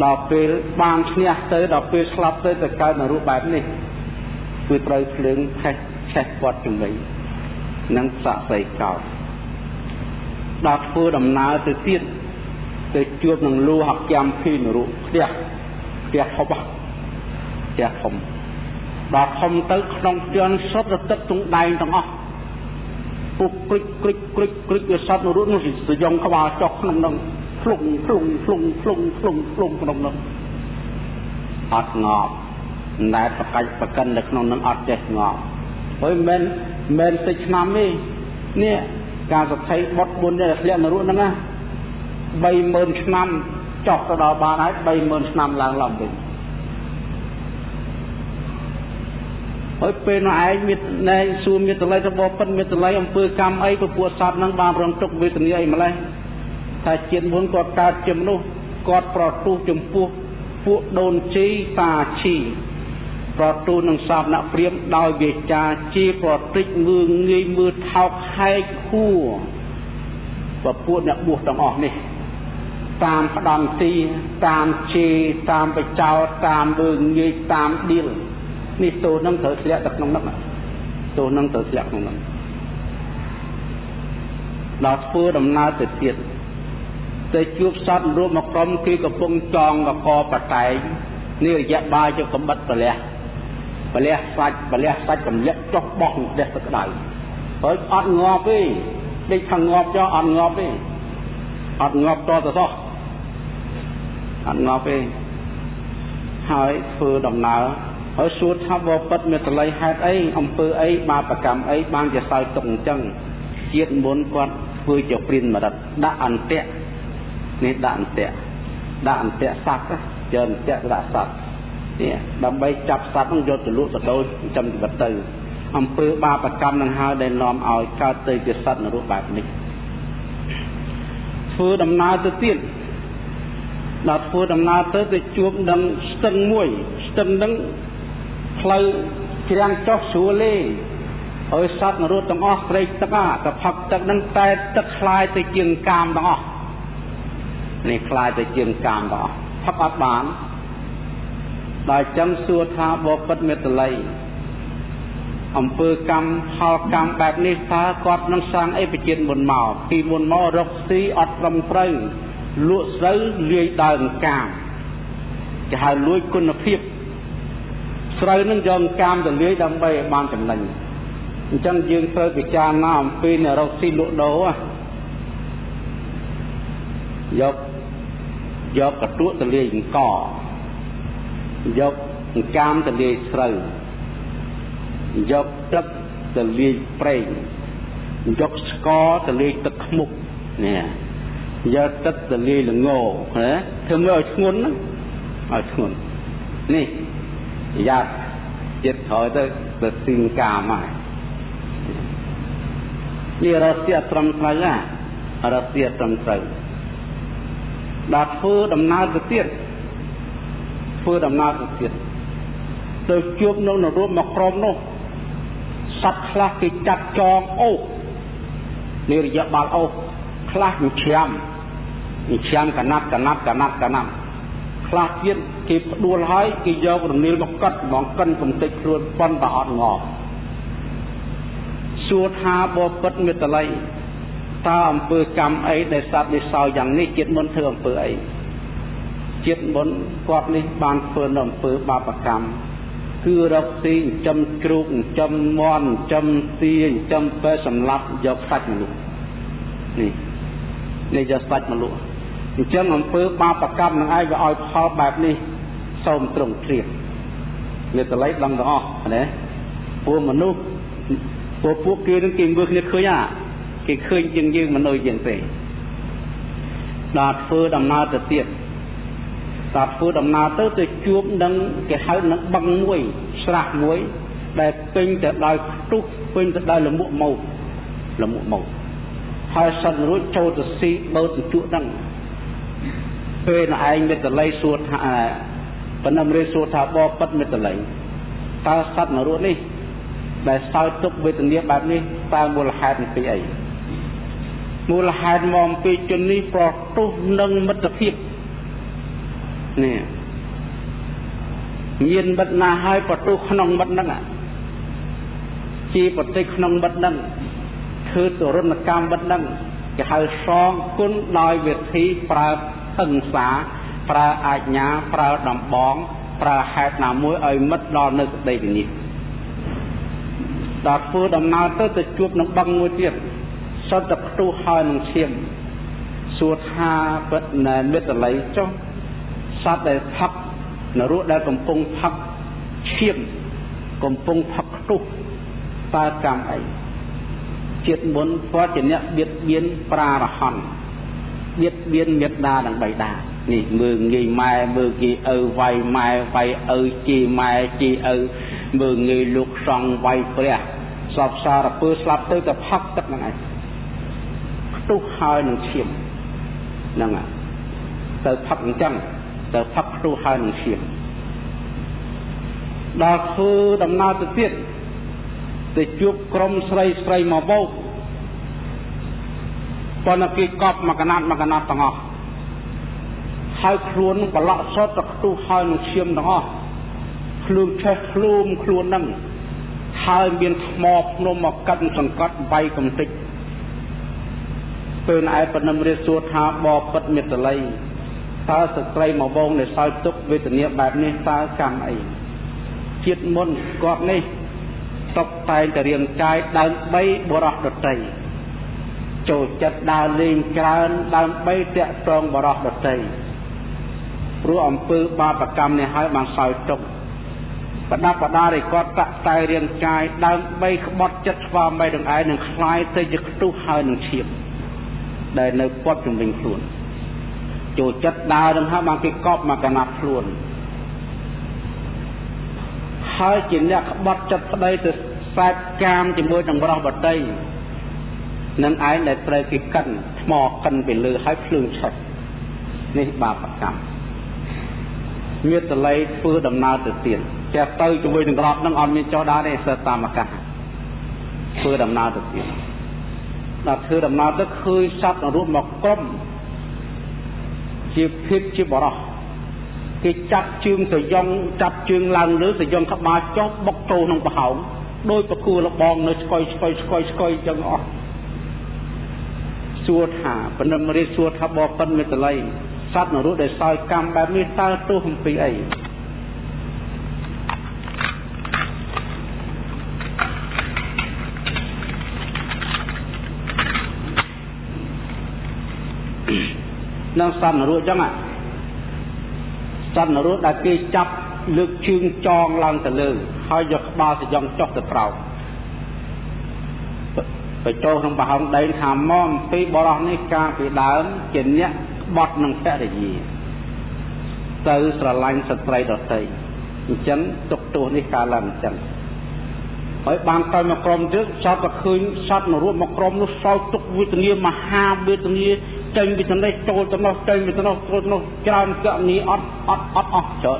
ដល់ពេលបានឈ្នះទៅដល់ពេលស្លាប់ទៅកើតនៅរូបបែបនេះគឺត្រូវភ្លើងឆេះគាត់ជំនាញនឹងស័ក្តិសិទ្ធិកោងដល់ធ្វើដំណើរទៅទៀតទៅជួបនឹងលូហកម្មភីនរុផ្ទះធំដល់ធំទៅក្នុងជន់សុទ្ធទៅទឹកទងដែងទាំងអស់ពុកគ្រិចវាសត្វនរុនោះសយងក្បាលចុះក្នុងនឹងភ្លុងក្នុងនឹងអត់ងប់ណែប្រកាច់ប្រកិននៅក្នុងនឹងអត់ចេះងប់ហើយមិនតិចឆ្នាំនេះការសក្តិបុត្របុណ្យដែលធ្លាក់នរុហ្នឹងណា30000ឆ្នាំចុះទៅដល់បានហើយ30000ឆ្នាំឡើងវិញហើយពេលនោះឯងមានណែសួរមេតល័យទៅបបិទ្ធមេតល័យអំពើកម្មអីពពួកសត្វហ្នឹងបានរងទុក្ខវេទនាអីម្លេះថាជាតិមុនគាត់កើតជាមនុស្សគាត់ប្រទូសចំពោះពួកដូនជីតាជីប្រទូសនឹងសពអ្នកព្រាមដោយវាចាជាប្រតិចងឿងងាយមើលថោកហែកខួរពួកអ្នកបួសទាំងអស់នេះតាមផ្ដំទីតាមជេតាមបចោតតាមមើងងាយតាមឌៀលនេះទោសនឹងត្រូវធ្លាក់ទៅក្នុងនោះដល់ធ្វើដំណើរទៅទៀតទៅជួបសត្វរូបមកក្រុមគឺកំពុងចងកកបតែងនេះរយៈបាយជាកំបិតប្រលះសាច់កម្លាក់ចុះបោះផ្ទះទឹកក្តៅហើយអត់ងាប់ទេដេកខាងងាប់ចុះអត់ងាប់ទេអត់ងាប់តទៅសោះអត់ងាប់ទេហើយធ្វើដំណើរហើយសួរថាបបិទ្ធមេតល័យហេតុអីអំពើអីបាបកម្មអីបានជាសោយទុក្ខអញ្ចឹងជាតិមុនគាត់ធ្វើជាព្រានមរិតដាក់អន្ទាក់នេះដាក់អន្ទាក់សត្វជើអន្ទាក់ដាក់សត្វនេះដើម្បីចាប់សត្វនឹងយកទៅលក់ទៅដូរចំជីវិតទៅអំពើបាបកម្មនឹងហើយដែលនាំឲ្យកើតទៅជាសត្វនរកបែបនេះធ្វើដំណើរទៅទៀតដល់ធ្វើដំណើរទៅជួបនឹងស្ទឹងមួយស្ទឹងនឹងផ្លូវជ្រាំងចុះស្រួលទេហើយសត្វនរកទាំងអស់ស្រែកទឹកទៅផឹកទឹកនឹងតែទឹកคลายទៅជាងកាមទាំងអស់នេះคลายទៅជាងកាមទាំងអស់ផឹកអត់បានដល់ចឹងសួរថាបបិទ្ធមេតល័យអំពើកម្មផលកម្មបែបនេះតើគាត់នឹងសាងអីបជាតិមុនមកពីមុនមករកស៊ីអត់ត្រឹមត្រូវលក់ស្រូវលាយដើមកាមគេហៅលួចគុណភាពស្រូវនឹងយកកាមទៅលាយដើម្បីឲ្យបានចំណេញអញ្ចឹងយើងត្រូវពិចារណាអំពីអ្នករកស៊ីលក់ដូរយកកតួទៅលាយអង្គយកកាមទៅលាយស្រូវយកទឹកទៅលាយប្រេងយកស្ករទៅលាយទឹកខ្មុកនេះយកទឹកទៅលាយល្ងណាធ្វើមើលឲ្យធ្ងន់ឲ្យធ្ងន់នេះយ៉ាប់ចិត្តក្រោយទៅស៊ីងកាមហើយនេះរស្យត្រឹមត្រូវដល់ធ្វើដំណើរទៅទៀតទៅជួបនៅរូបមកក្រុមនោះសត្វខ្លះគេចាត់ចងអូសនេះរយៈបាល់អូសខ្លះញ៉ាំកណាត់ខ្លះទៀតគេផ្ដួលហើយគេយករនាលមកកាត់មកកិនកំតិចខ្លួនប៉ុនបើអត់ងប់សួរថាបបិទ្ធមេតល័យតើអំពើកម្មអីដែលសត្វនេះសោយយ៉ាងនេះជាតិមុនធ្វើអំពើអីជាតិមុនគាត់នេះបានធ្វើនៅអំពើបាបកម្មគឺរកស៊ីចិញ្ចឹមជ្រូកចិញ្ចឹមមាន់ចិញ្ចឹមទាចិញ្ចឹមពេលសម្លាប់យកសាច់មកលក់នេះយកសាច់មកលក់ ចឹងអំពើបាបកម្មនឹងឯងវាឲ្យផលបែបនេះសូមត្រង់ជ្រាបមេតល័យដឹងទាំងអស់ណាពួកមនុស្សពួកគេនឹងគេមើលគ្នាឃើញគេឃើញជាងយើងមនុស្សយ៉ាងទេដល់ធ្វើដំណើរទៅទៀតដល់ធ្វើដំណើរទៅជួបនឹងគេហៅនឹងបឹងមួយស្រះមួយដែលពេញទៅដោយផ្ទុះពេញទៅដោយលមុខមកហើយសត្វរួចចូលទៅស៊ីបើទៅជក់ហ្នឹងពេលឯងមេតល័យសួរថាបណ្ណមរាសួរថាបបិទ្ធមេតល័យតើសត្វនរោនេះដែលសោយទុកវេទនាបែបនេះតើមូលហេតុអំពីអីមូលហេតុមកអំពីជននេះប្រទុះនឹងមិត្តភាពនេះមានមិត្តណាហើយប្រទុះក្នុងមិត្តហ្នឹងជាប្រតិក្នុងមិត្តហ្នឹងធ្វើទរណកម្មមិត្តហ្នឹងគេហៅសងគុណដោយវិធីប្រើហិង្សាប្រើអាជ្ញាប្រើដំបងប្រើហេតុណាមួយឲ្យមិត្តដល់នៅក្តីវិនិច្ឆ័យដល់ធ្វើដំណើរទៅជួបនឹងបឹងមួយទៀតសត្វតែផ្ទុះហើយនឹងឈាមសួរថាពិតណែមេតល័យចុះសត្វដែលផឹកនរោដែលកំពុងផឹកឈាមកំពុងផឹកផ្ទុះតើកម្មអីជាតិមុនព្រោះជាអ្នកបៀតបៀនប្រារហន្តបៀតបៀនមេត្តានិងបៃតានេះមើលងាយម៉ែមើលគេឪវាយម៉ែវាយឪជីម៉ែជីឪមើលងាយលោកសង្ឃវាយព្រះសពសារពើស្លាប់ទៅតែផឹកទឹកហ្នឹងឯងផ្ទុះហើយនឹងឈាមហ្នឹងទៅផឹកអញ្ចឹងទៅផឹកផ្ទុះហើយនឹងឈាមដល់ធ្វើដំណើរទៅទៀតទៅជួបក្រុមស្រីមកបោកប៉ុន្តែគេកប់មកកណាត់ទាំងអស់ហើយខ្លួនប្រឡក់សតទៅផ្ទុះហើយនឹងឈាមទាំងអស់ខ្លួនឆេះខ្លួនហ្នឹងហើយមានថ្មភ្នំមកកាត់សង្កត់វាយកំតិចពេលឯបណ្ណមរាសួរថាបបិទ្ធមេតល័យតើស្ត្រីមកបងដែលសោយទុក្ខវេទនាបែបនេះតើកម្មអីជាតិមុនគាត់នេះតុបតែងតែរាងកាយដើម្បីបរោះដតីចូលចិត្តដើរលេងច្រើនដើម្បីតាក់ទងបរោះដតីព្រោះអំពើបាបកម្មនេះហើយបានសោយទុក្ខបដាបដាឲ្យគាត់តាក់តែរាងកាយដើម្បីក្បត់ចិត្តស្វាមីទាំងឯងនឹងคล้ายទៅជាខ្ទុះហើយនឹងឈាមដែលនៅព័ទ្ធជំនាញខ្លួនចូលចិត្តដើរនឹងហើយបានគេកប់មកកណាត់ខ្លួនហើយជាអ្នកក្បត់ចិត្តប្តីទៅខ្សែកាមជាមួយនឹងបរិះបតីនឹងឯងដែលត្រូវគេកិនថ្មកិនពីលើហើយភ្លើងឆេះនេះបាបកម្មមេតល័យធ្វើដំណើរទៅទៀតចេះទៅជាមួយនឹងក្របនឹងអត់មានចោលដែរទេសើតាមអាកាសធ្វើដំណើរទៅទៀតដល់ធ្វើដំណើរទៅឃើញសត្វរួមមកក្រុមជាភាពជាបរោះគេចាប់ជើងទៅយ៉ងចាប់ជើងឡើងលើទៅយ៉ងក្បាលចុះបុកចូលក្នុងប្រហោងដោយប្រគួរលបងនៅស្កយចឹងអស់សួរថាបណ្ណមរាសួរថាបបិទ្ធមេតល័យសត្វនរោដែលសោយកម្មបែបនេះតើទោសអំពីអីនៅសត្វនរោចឹងសត្វនរោដែលគេចាប់លើកជើងចងឡើងទៅលើហើយយកក្បាលទៅយ៉ងចុះទៅក្រោមទៅចូលក្នុងប្រហោងដីថាមកអំពីបរោះនេះកាលពីដើមជាអ្នកក្បត់នឹងភរិយាទៅស្រឡាញ់ស្ត្រីដទៃអញ្ចឹងទុកទោសនេះកើតឡើងអញ្ចឹងហើយបានទៅមកក្រុមទៀតសត្វក៏ឃើញសត្វនរោមកក្រុមនោះសោកទុកវេទនាមហាវេទនាចេញពីទៅនេះចូលទៅនោះចេញពីទៅនោះចូលទៅនោះច្រើនកណីអត់អស់ចោល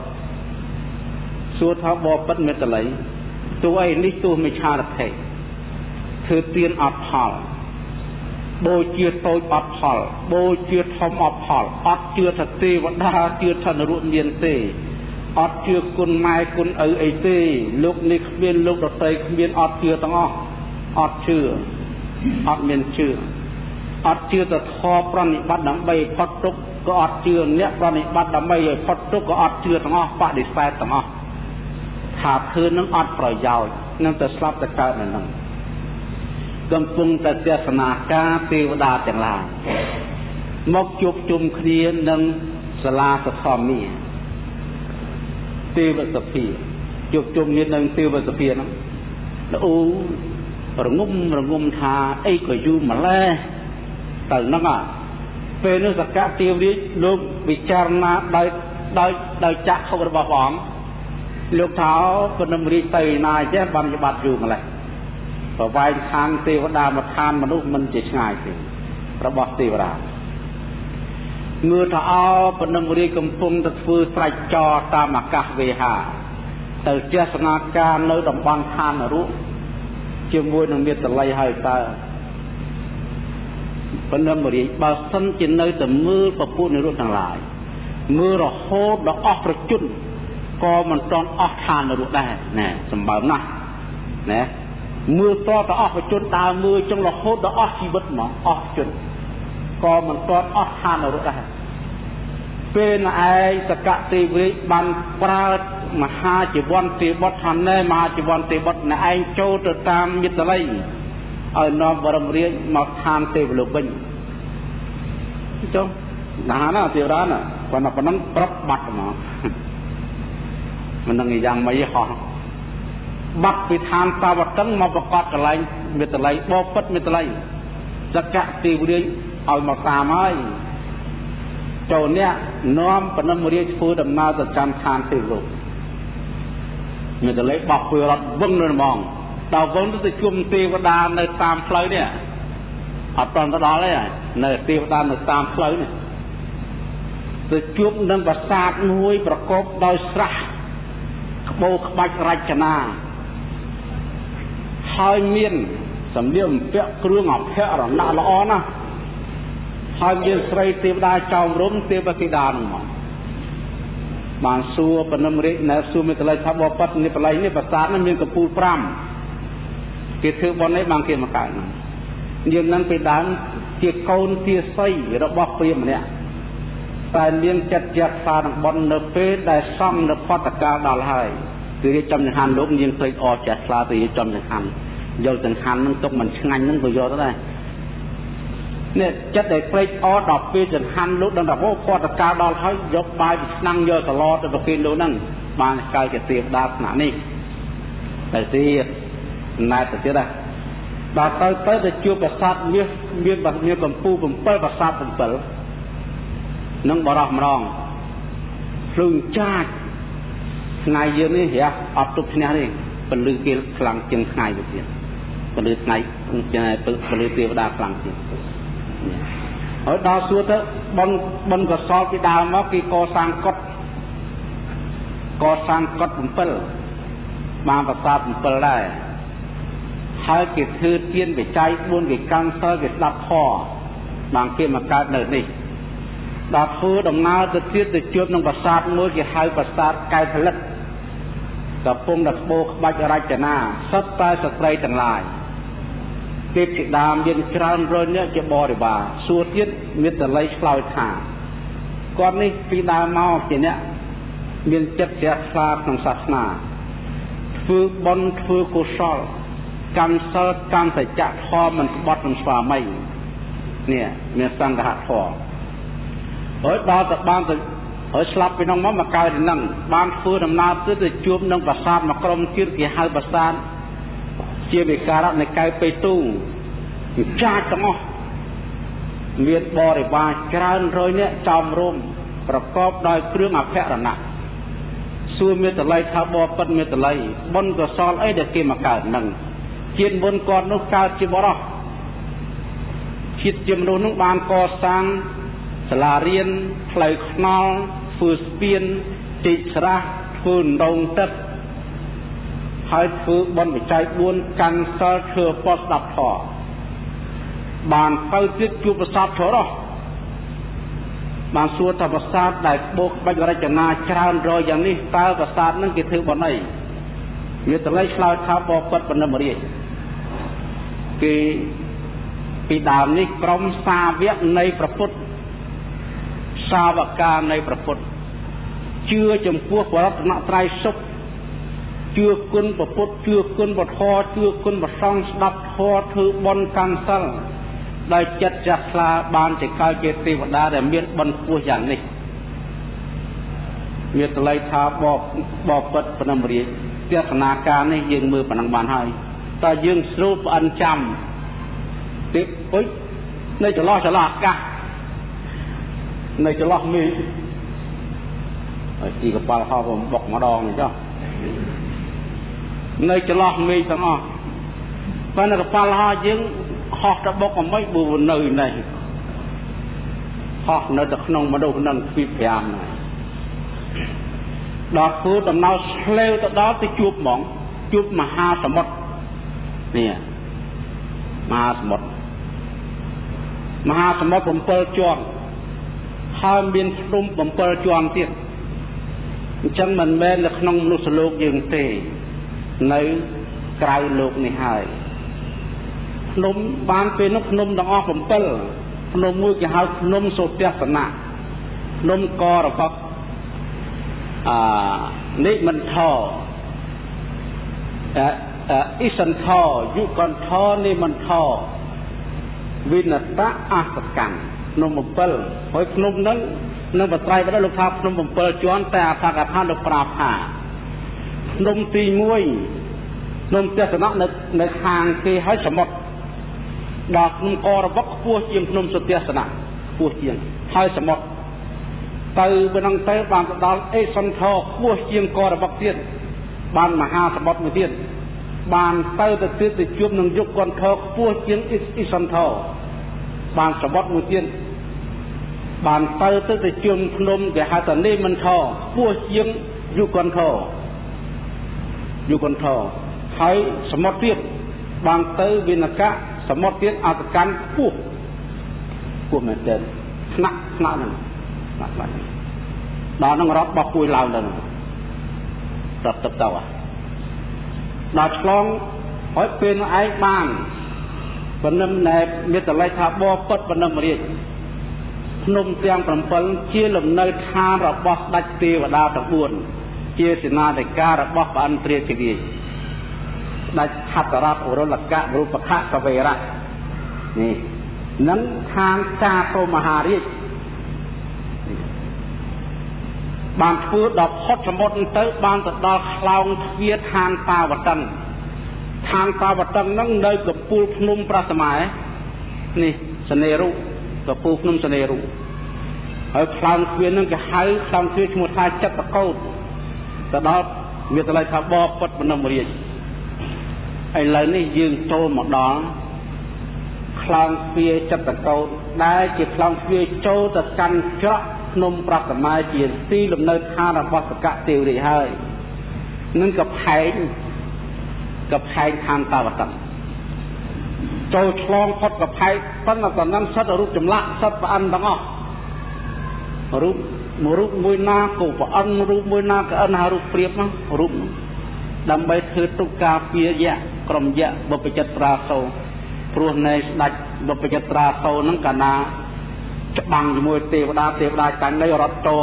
សួរថាបបិទ្ធមេតល័យទោះអីនេះទោះមិឆារថេធ្វើទានអត់ផលបូជាតូចអត់ផលបូជាធំអត់ផលអត់ជឿថាទេវតាជឿថានរោមានទេអត់ជឿគុណម៉ែគុណឪអីទេលោកនេះគ្មានលោកដតីគ្មានអត់ជឿទាំងអស់អត់ជឿអត់មានជឿអត់ជឿទៅធម៌ប្រណិប័តដើម្បីផុតទុក្ខក៏អត់ជឿអ្នកប្រណិប័តដើម្បីឲ្យផុតទុក្ខក៏អត់ជឿទាំងអស់បដិសេធទាំងអស់ថាធ្វើនឹងអត់ប្រយោជន៍នឹងទៅស្លាប់ទៅកើតនៅនឹងកំពុងតែទេសនាការទេវតាទាំងឡាយ មកជួបជុំគ្នានឹងសាលាសធម្មាទេវសភាជួបជុំគ្នានឹងទេវសភាហ្នឹងអូរងំថាអីក៏យូរម្លេះទៅហ្នឹងពេលនោះសកៈទេវរាជលោកពិចារណាដោយចក្ខុរបស់ព្រះអង្គលោកថាពនំរាជទៅណាចេះបានច្បាត់យូរម្លេះប្រវែងខាងទេវតាមកខាងមនុស្សមិនជាឆ្ងាយទេរបស់ទេវតាងឿថាពនំរាជកំពុងទៅធ្វើស្រេចចរតាមអាកាសវេហាទៅទស្សនាការនៅតំបន់ឋាននរុជាមួយនឹងមេត្តល័យហើយតើពនំរាជបើសិនជានៅតែមើលពពួកនិរុទ្ធទាំងឡាយមើលរហូតដល់អស់ប្រជញ្ញក៏មិនទាន់អស់ឋាននរុដែរណែសម្បើមណាស់ណែមើលតទៅអស់ប្រជញ្ញដើរមើលចឹងរហូតដល់អស់ជីវិតហ្មងអស់ប្រជញ្ញក៏មិនទាន់អស់ឋាននរុដែរពេលឯងសកៈទេវរាជបានប្រើមហាជីវ័នទេវបុត្រថាណែមហាជីវ័នទេវបុត្រណែឯងចូលទៅតាមមិត្តល័យឲ្យនាំបរមរាជមកឋានទេវលោកវិញចុះណាណាទេវតាណាគាត់ថាប៉ុណ្ណឹងប្រាប់បាត់ហ្មងមិនដឹងយ៉ាងម៉េចហោះបាត់ពីឋានតាវតឹងមកប្រកាសកន្លែងមិត្តល័យបបិទ្ធមិត្តល័យសកៈទេវរាជឲ្យមកតាមហើយចូលអ្នកនាំពនំរាជធ្វើដំណើរទៅចាំឋានទេវលោកមិត្តល័យបោះពើរត់វឹងនៅហ្មងដល់វឹងទៅជុំទេវតានៅតាមផ្លូវនេះអត់ទាន់ទៅដល់ទេនៅទេវតានៅតាមផ្លូវនេះទៅជួបនឹងប្រាសាទមួយប្រកបដោយស្រះក្បូរក្បាច់រចនាហើយមានសម្លៀកបំពាក់គ្រឿងអភ័រណៈល្អណាស់ហើយមានស្រីទេវតាចោមរំទេវធីតានោះមកបានសួរពនំរាជនៅសួរមេត្តល័យថាបបិទ្ធនេះបល័យនេះប្រាសាទនេះមានកំពូល5គេធ្វើបន់នេះបានគេមកកើតហ្នឹងយើងនឹងពីដើមជាកូនទាស័យរបស់ព្រាហ្មណ៍ម្នាក់តែមានចិត្តជ្រះថ្លានឹងបន់នៅពេលដែលសំនៅផតកាលដល់ហើយគឺរៀបចំចង្ហាន់លោកយើងភ្លេចអជ្រះថ្លាទៅរៀបចំចង្ហាន់យកចង្ហាន់ហ្នឹងទុកមិនឆ្ងាញ់ហ្នឹងក៏យកទៅដែរនេះចិត្តដែលភ្លេចអដល់ពេលចង្ហាន់លោកដឹងថាអូផតកាលដល់ហើយយកបាយពីឆ្នាំងយកសឡទៅប្រគេនលោកហ្នឹងបានកើតជាទេវតាថ្នាក់នេះតែទៀតណែទៅទៀតដែរដល់ទៅជួបប្រាសាទមានកំពូល7ប្រាសាទ7នឹងបរោះម្ដងភ្លើងចាចថ្ងៃយើងនេះរះអត់ទុកឈ្នះទេពលឺគេខ្លាំងជាងថ្ងៃទៅទៀតពលឺថ្ងៃពលឺទេវតាខ្លាំងទៀតហើយដល់សួរទៅបនកសលពីដើមមកគេកសាងកុដ7បានប្រាសាទ7ដែរហើយគេធ្វើទានវិច័យ4គេកម្មសិលគេស្ដាប់ធម៌បានគេមកកើតនៅនេះដល់ធ្វើដំណើរទៅទៀតទៅជួបនឹងប្រាសាទមួយគេហៅប្រាសាទកែវផលិតកំពុងតែក្បូរក្បាច់រចនាសុទ្ធតែស្ត្រីទាំងឡាយទេពធីតាមានច្រើនរយនាក់ជាបរិវារសួរទៀតមេត្តល័យឆ្លើយថាគាត់នេះពីដើមមកជាអ្នកមានចិត្តជ្រះថ្លាក្នុងសាសនាធ្វើបុណ្យធ្វើកុសលកម្មសិលកម្មសច្ចៈធម៌មិនក្បត់នឹងស្វាមីនេះមានសង្ឃៈធម៌ហើយដល់ទៅបានទៅហើយស្លាប់ពីនោះមកកើតទីហ្នឹងបានធ្វើដំណើរទៅជួបនឹងប្រាសាទមួយក្រុមទៀតគេហៅប្រាសាទជាវិការៈនៃកែវពេទូចាចទាំងអស់មានបរិវារច្រើនរយនាក់ចោមរោមប្រកបដោយគ្រឿងអភរណៈសួរមេត្តល័យថាបបិទ្ធមេត្តល័យបុណ្យកុសលអីដែលគេមកកើតហ្នឹងជាតិមុនគាត់នោះកើតជាបរោះជាតិជាមនុស្សនោះបានកសាងសាលារៀនផ្លូវថ្នល់ធ្វើស្ពានជីកស្រះធ្វើដងទឹកហើយធ្វើបុណ្យវិច័យ4កាន់សិលធ្វើប៉ុស្ដាប់ធម៌បានទៅទៀតជួបប្រាសាទធរោះបានសួរថាប្រាសាទដែលបូកក្បាច់រចនាច្រើនរយយ៉ាងនេះតើប្រាសាទនឹងគេធ្វើបុណ្យអីវាតលៃឆ្លើយថាបបិទ្ធពនមរាជគេពីដើមនេះក្រុមសាវកនៃព្រះពុទ្ធសាវកានៃព្រះពុទ្ធជឿចំពោះបរតនត្រ័យសុខជឿគុណព្រះពុទ្ធជឿគុណព្រះធម៌ជឿគុណព្រះសង្ឃស្ដាប់ធម៌ធ្វើបុណ្យកម្មសិល ដោយចិត្តចាស់ខ្លាបានជាកើតជាទេវតាដែលមានបុណ្យខ្ពស់យ៉ាងនេះមានតម្លៃថាបបពិតប៉ុណ្ណឹងរៀបទស្សនាការនេះយើងមើលប៉ុណ្ណឹងបានហើយតើយើងស្រួលប្អិនចាំទីអុយនៅចន្លោះអាកាសនៅចន្លោះមេឃហើយទីកប៉ាល់ហោះបំបុកម្ដងនេះចុះនៅចន្លោះមេឃទាំងអស់ប៉ុន្តែកប៉ាល់ហោះយើងហោះទៅបុកមិនបួនៅនេះហោះនៅតែក្នុងមនុស្សនឹងទ្វីប5ហ្នឹងដល់ធ្វើដំណើរស្លេវទៅដល់ទៅជួបហ្មងជួបមហាសមុទ្រនេះមហាសមុទ្រ7ជាន់ហើយមានភ្នំ7ជាន់ទៀតអញ្ចឹងមិនមែននៅក្នុងមនុស្សលោកយើងទេនៅក្រៅលោកនេះហើយភ្នំបានពេលនោះភ្នំទាំងអស់7ភ្នំមួយគេហៅភ្នំសូទស្សនៈភ្នំករបស់និមន្តអ៊ីសន្ធយុគន្ធនិមន្តវិនតៈអសកម្មភ្នំ7ហើយភ្នំហ្នឹងនឹងបត្រៃបដិលោកថាភ្នំ7ជាន់តែអត្ថកថាលោកប្រាប់ថាភ្នំទី1ភ្នំទេសនៈនៅខាងគេហើយសមុទ្រដល់ភ្នំករបស់ខ្ពស់ជាងភ្នំសុទេសនៈខ្ពស់ជាងហើយសមុទ្រទៅប៉ុណ្ណឹងទៅបានទៅដល់អេសន្ធខ្ពស់ជាងករបស់ទៀតបានមហាសមុទ្រមួយទៀតបានទៅទៀតទៅជួបនឹងយុគកន្ធខ្ពស់ជាងអេសន្ធបានសមុទ្រមួយទៀតបានទៅជុំភ្នំគេហៅថានិមន្តខ្ពស់ជាងយុគកន្ធហើយសមុទ្រទៀតបានទៅវិនកៈសមុទ្រទៀតអសកម្មខ្ពស់មែនទេថ្នាក់ហ្នឹងដល់នឹងរត់បោះពួយឡើងទៅរត់ទឹកទៅដល់ឆ្លងហើយពេលនោះឯងបានបណ្ណឹមណែមានតម្លៃថាបបពិតបណ្ណឹមរាជភ្នំទាំង7ជាលំនៅឋានរបស់ស្ដេចទេវតាទាំង4ជាសេនាធិការរបស់ព្រះអន្តរាជរាជស្ដេចហត្ថរតឧរលកៈរូបខៈកវេរៈនេះនឹងឋានកាកោមហារាជបានធ្វើដល់ផុតសមុទ្រទៅបានទៅដល់ខ្លោងទ្វារឋានតាវតឹងហ្នឹងនៅកពូលភ្នំព្រះសម័យនេះសនេរុកពូលភ្នំសនេរុហើយខ្លោងទ្វារហ្នឹងគេហៅខ្លោងទ្វារឈ្មោះថាចិត្តកោតទៅដល់មានតម្លៃថាបបពិតបណ្ណមរាជឥឡូវនេះយើងចូលមកដល់ខ្លោងទ្វារចិត្តកោតដែលជាខ្លោងទ្វារចូលទៅកាន់ច្រកភ្នំប្រសម័យជាទីលំនៅឋានរបស់សកៈទេវរាជហើយនឹងកផែងឋានតាវតឹងចូលឆ្លងផុតកផែងប៉ុន្តែតំណំសិតរូបចម្លាក់សិតប្រអិនទាំងអស់រូបមួយណាក៏ប្រអិនរូបមួយណាក៏អិនហៅរូបព្រាបហ្នឹងរូបដើម្បីធ្វើទុកការពារយៈក្រុមយៈបព្វជិត្រាសោព្រោះនៃស្ដេចបព្វជិត្រាសោហ្នឹងកាលណាច្បាំងជាមួយទេវតាចាញ់នៅរត់ចូ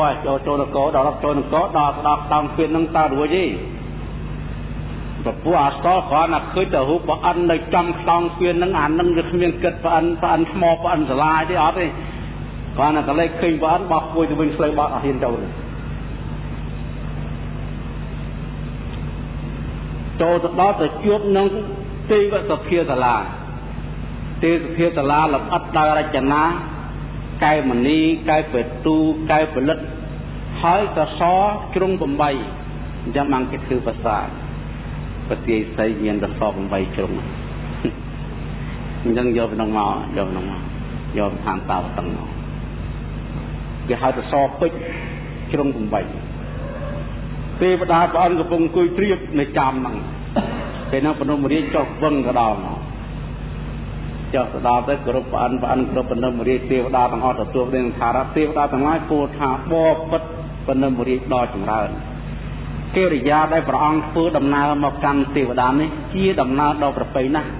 លនគរដល់រត់ចូលនគរដល់ស្ដាប់តាមពៀននឹងតើរួចទេប្រពោះអស្តរគ្រាន់តែឃើញតែរូបប្រអិននៅចំខ្លោងពៀននឹងអានឹងវាគ្មានគិតប្រអិនថ្មប្រអិនសាលាទេអត់ទេគ្រាន់តែកលេចឃើញប្រអិនបោះពួយទៅវិញឆ្លើយបោះអត់ហ៊ានចូលទៅដល់ទៅជួបនឹងទេវសភាសាលាលម្អិតដោយរចនាកែមនីកែពេទូកែផលិតហើយកសជ្រុង8អញ្ចឹងបានគេធ្វើភាសាប្រទាយស័យមានកស8ជ្រុងអញ្ចឹងយកពីនោះមកយកឋានតាវតឹងមកគេហៅកសពេជ្រជ្រុង8ទេវតាព្រះអង្គកំពុងអង្គុយត្រៀបនៅចាំហ្នឹងពេលហ្នឹងភ្នំរាជចុះវឹងក៏ដល់មកចុះទៅដល់ទៅគោរពព្រះអង្គគ្រប់បណ្ណមរាជទេវតាទាំងអស់ទទួលនឹងថារទេវតាទាំងឡាយគួរថាបបពិតបណ្ណមរាជដ៏ចម្រើនកិរិយាដែលព្រះអង្គធ្វើដំណើរមកកាន់ទេវតានេះជាដំណើរដ៏ប្រពៃណាស់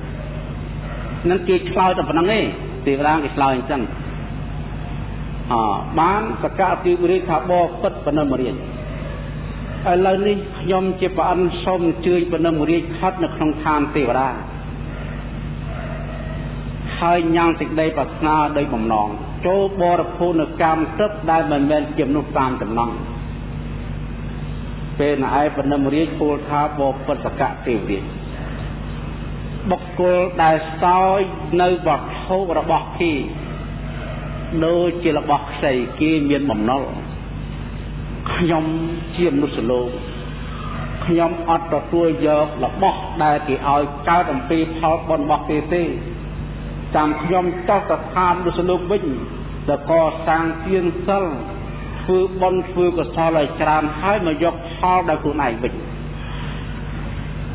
នឹងគេឆ្លើយតែប៉ុណ្្នឹងឯងទេវតាគេឆ្លើយអញ្ចឹងបានសកៈទេវរាជថាបបពិតបណ្ណមរាជឥឡូវនេះខ្ញុំជាព្រះអង្គសូមអញ្ជើញបណ្ណមរាជខិតនៅក្នុងឋានទេវតាហ ហើយញ៉ាំសេចក្តីប្រាថ្នាដោយបំណងចូលបរិភោគនៅកម្មទឹកដែលមិនមែនជាមនុស្សតាមចំណងពេលណែបណ្ឌិមរាជពោលថាបពុទ្ធកៈទេវរាជបុគ្គលដែលសោយនៅវត្ថុរបស់គេដូចជារបស់ខ្ចីគេមានបំណុលខ្ញុំជាមនុស្សលោកខ្ញុំអត់ទទួលយករបស់ដែលគេឲ្យកើតអំពីផលបុណ្យរបស់គេទេតាមខ្ញុំចោះស្ថានមនុស្សលោកវិញទៅកសាងទានសិលធ្វើបុណ្យធ្វើកុសលឲ្យច្រើនហើយមកយកផលដល់ខ្លួនឯងវិញ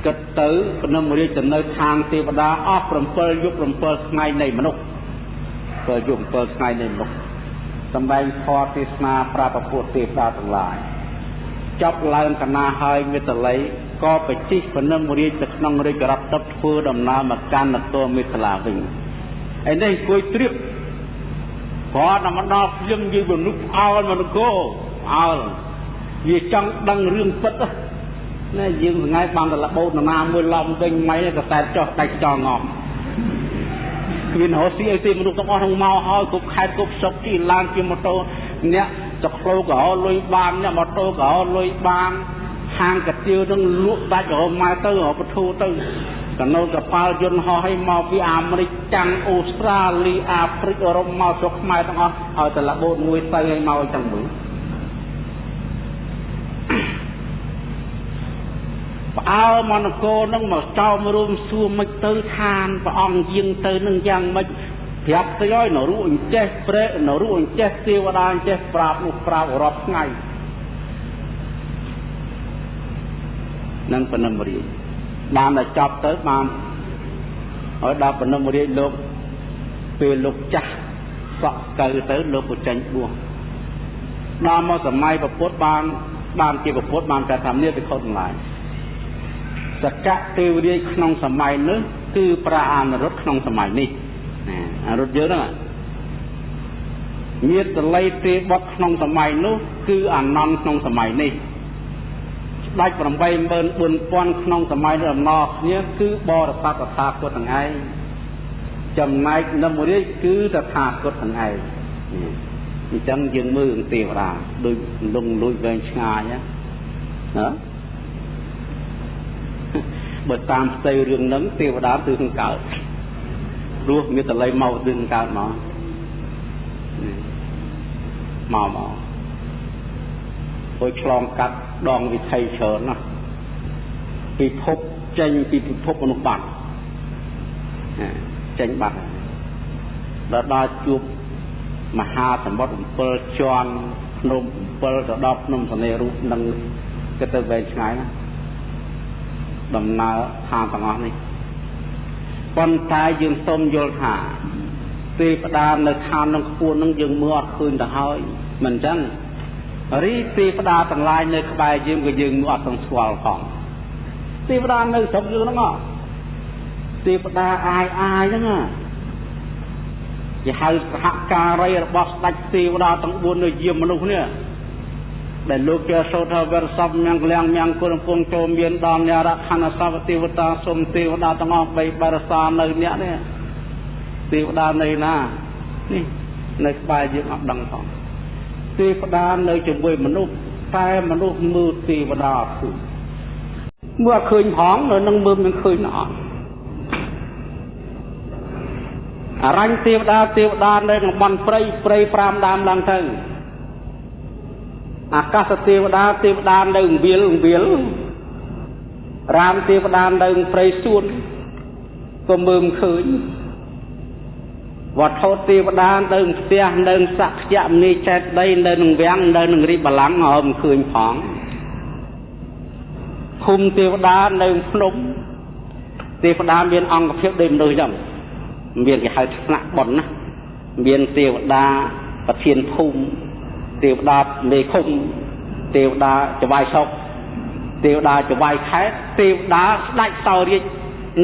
គិតទៅពនមរាជទៅនៅខាងទេវតាអស់7យប់7ថ្ងៃនៃមនុស្ស7យប់7ថ្ងៃនៃមនុស្សសម្ដែងធម៌ទេសនាប្រាប់ពុទ្ធទេវតាទាំងឡាយចប់ឡើងកណាហើយមេតល័យក៏បជិះពនមរាជទៅក្នុងរាជរដ្ឋទឹកធ្វើដំណើរមកកាន់នគរមេខលាវិញឯនេះអង្គុយត្រៀបគាត់ដល់មកដល់ភ្លាមយើងមនុស្សអោលមកនគរអោលវាចង់ដឹងរឿងពិតណាយើងថ្ងៃបានតែលបោតណាមួយឡំវិញមិនក៏តែចោះដាច់ចងងំគ្មានរស់ស៊ីអីទេមនុស្សទាំងអស់ក្នុងមកហើយគ្រប់ខេត្តគ្រប់ស្រុកជិះឡើងជាម៉ូតូអ្នកចក្លោក៏លុយបានអ្នកម៉ូតូក៏លុយបានហាងកាទៀវនឹងលក់ដាច់រហូតមកទៅរហូតពធូទៅកណូតកប៉ាល់យន្តហោះឲ្យមកពីអាមេរិកចាំងអូស្ត្រាលីអាហ្វ្រិកអឺរ៉ុបមកស្រុកខ្មែរទាំងអស់ឲ្យតែលបោតមួយទៅឲ្យមកទាំងមួយផ្អើលមនកោនឹងមកចោមរួមសួរមិនទៅឋានព្រះអង្គយាងទៅនឹងយ៉ាងម៉េចប្រាប់ទៅឲ្យនរុអញ្ចេះព្រែនរុអញ្ចេះទេវតាអញ្ចេះប្រាប់នោះប្រាប់រាប់ថ្ងៃនឹងពនមរាជបានតែចប់ទៅបានឲ្យដល់ពនមរាជលោកពេលលោកចាស់សក់ទៅលោកក៏ចាញ់បួសដល់មកសម័យពុទ្ធបានជាពុទ្ធបានតែថានេះទៅខុសទាំងឡាយសកៈទេវរាជក្នុងសម័យនោះគឺប្រាអនុរុទ្ធក្នុងសម័យនេះណាអនុរុទ្ធយើងហ្នឹងញាតល័យទេបុត្រក្នុងសម័យនោះគឺអានន្ទក្នុងសម័យនេះស្ដេច 84000 ក្នុងសម័យដំណរគ្នាគឺបរិស័ទតថាគតទាំងឯងចំណែកនមរាជគឺតថាគតទាំងឯងអញ្ចឹងយើងមើលទេវតាដូចលងលួចវែងឆ្ងាយណាបើតាមផ្ទៃរឿងហ្នឹងទេវតាគឺនឹងកើតព្រោះមានតល័យមកគឺនឹងកើតមកហើយឆ្លងកាត់ដងវិថីច្រើនណាស់ពិភពចេញពីពិភពមនុស្សបាត់ចេញបាត់ដល់ជួបមហាសម្បត្តិ7ជាន់ភ្នំ7ទៅដល់ភ្នំសនេរូបនឹងគេទៅវែងឆ្ងាយណាដំណើរខាងទាំងអស់នេះប៉ុន្តែយើងសូមយល់ថាទេវតានៅខាងនឹងខ្ពស់នឹងយើងមើលអត់ឃើញទៅហើយមិនអញ្ចឹងរីទេវតាទាំងឡាយនៅក្បែរយើងក៏យើងមើលអត់ទាំងស្គាល់ផងទេវតានៅស្រុកយើងហ្នឹងទេវតាអាយហ្នឹងគេហៅសហការីរបស់ស្ដេចទេវតាទាំង4នៅយាមមនុស្សនេះដែលលោកជាសោតវរសពមង្គលមង្គលពងចូលមានដល់អ្នករខណ្ឌសវទេវតាសុំទេវតាទាំងអស់3បរិសានៅអ្នកនេះទេវតានៅណានេះនៅក្បែរយើងអត់ដឹងផងទេវតានៅជាមួយមនុស្សតែមនុស្សមើលទេវតាអត់ឃើញមើលឃើញផងនៅនឹងមើលមិនឃើញអត់អរញ្ញទេវតានៅក្នុងបនព្រៃ5ដើមឡើងទៅអាកាសទេវតានៅវាលរាមទេវតានៅព្រៃសួនក៏មើលមិនឃើញវត្ថុទេវតានៅផ្ទះនៅសក្យមនីចេតដីនៅនឹងវាំងនៅនឹងរីបល្ល័ង្កហើយមិនឃើញផងភូមិទេវតានៅភ្នំទេវតាមានអង្គភាពដូចមនុស្សចឹងមានគេហៅថ្នាក់ប៉ុនណាមានទេវតាប្រធានភូមិទេវតាមេឃុំទេវតាចវាយសុកទេវតាចវាយខេត្តទេវតាស្ដេចសោរាជ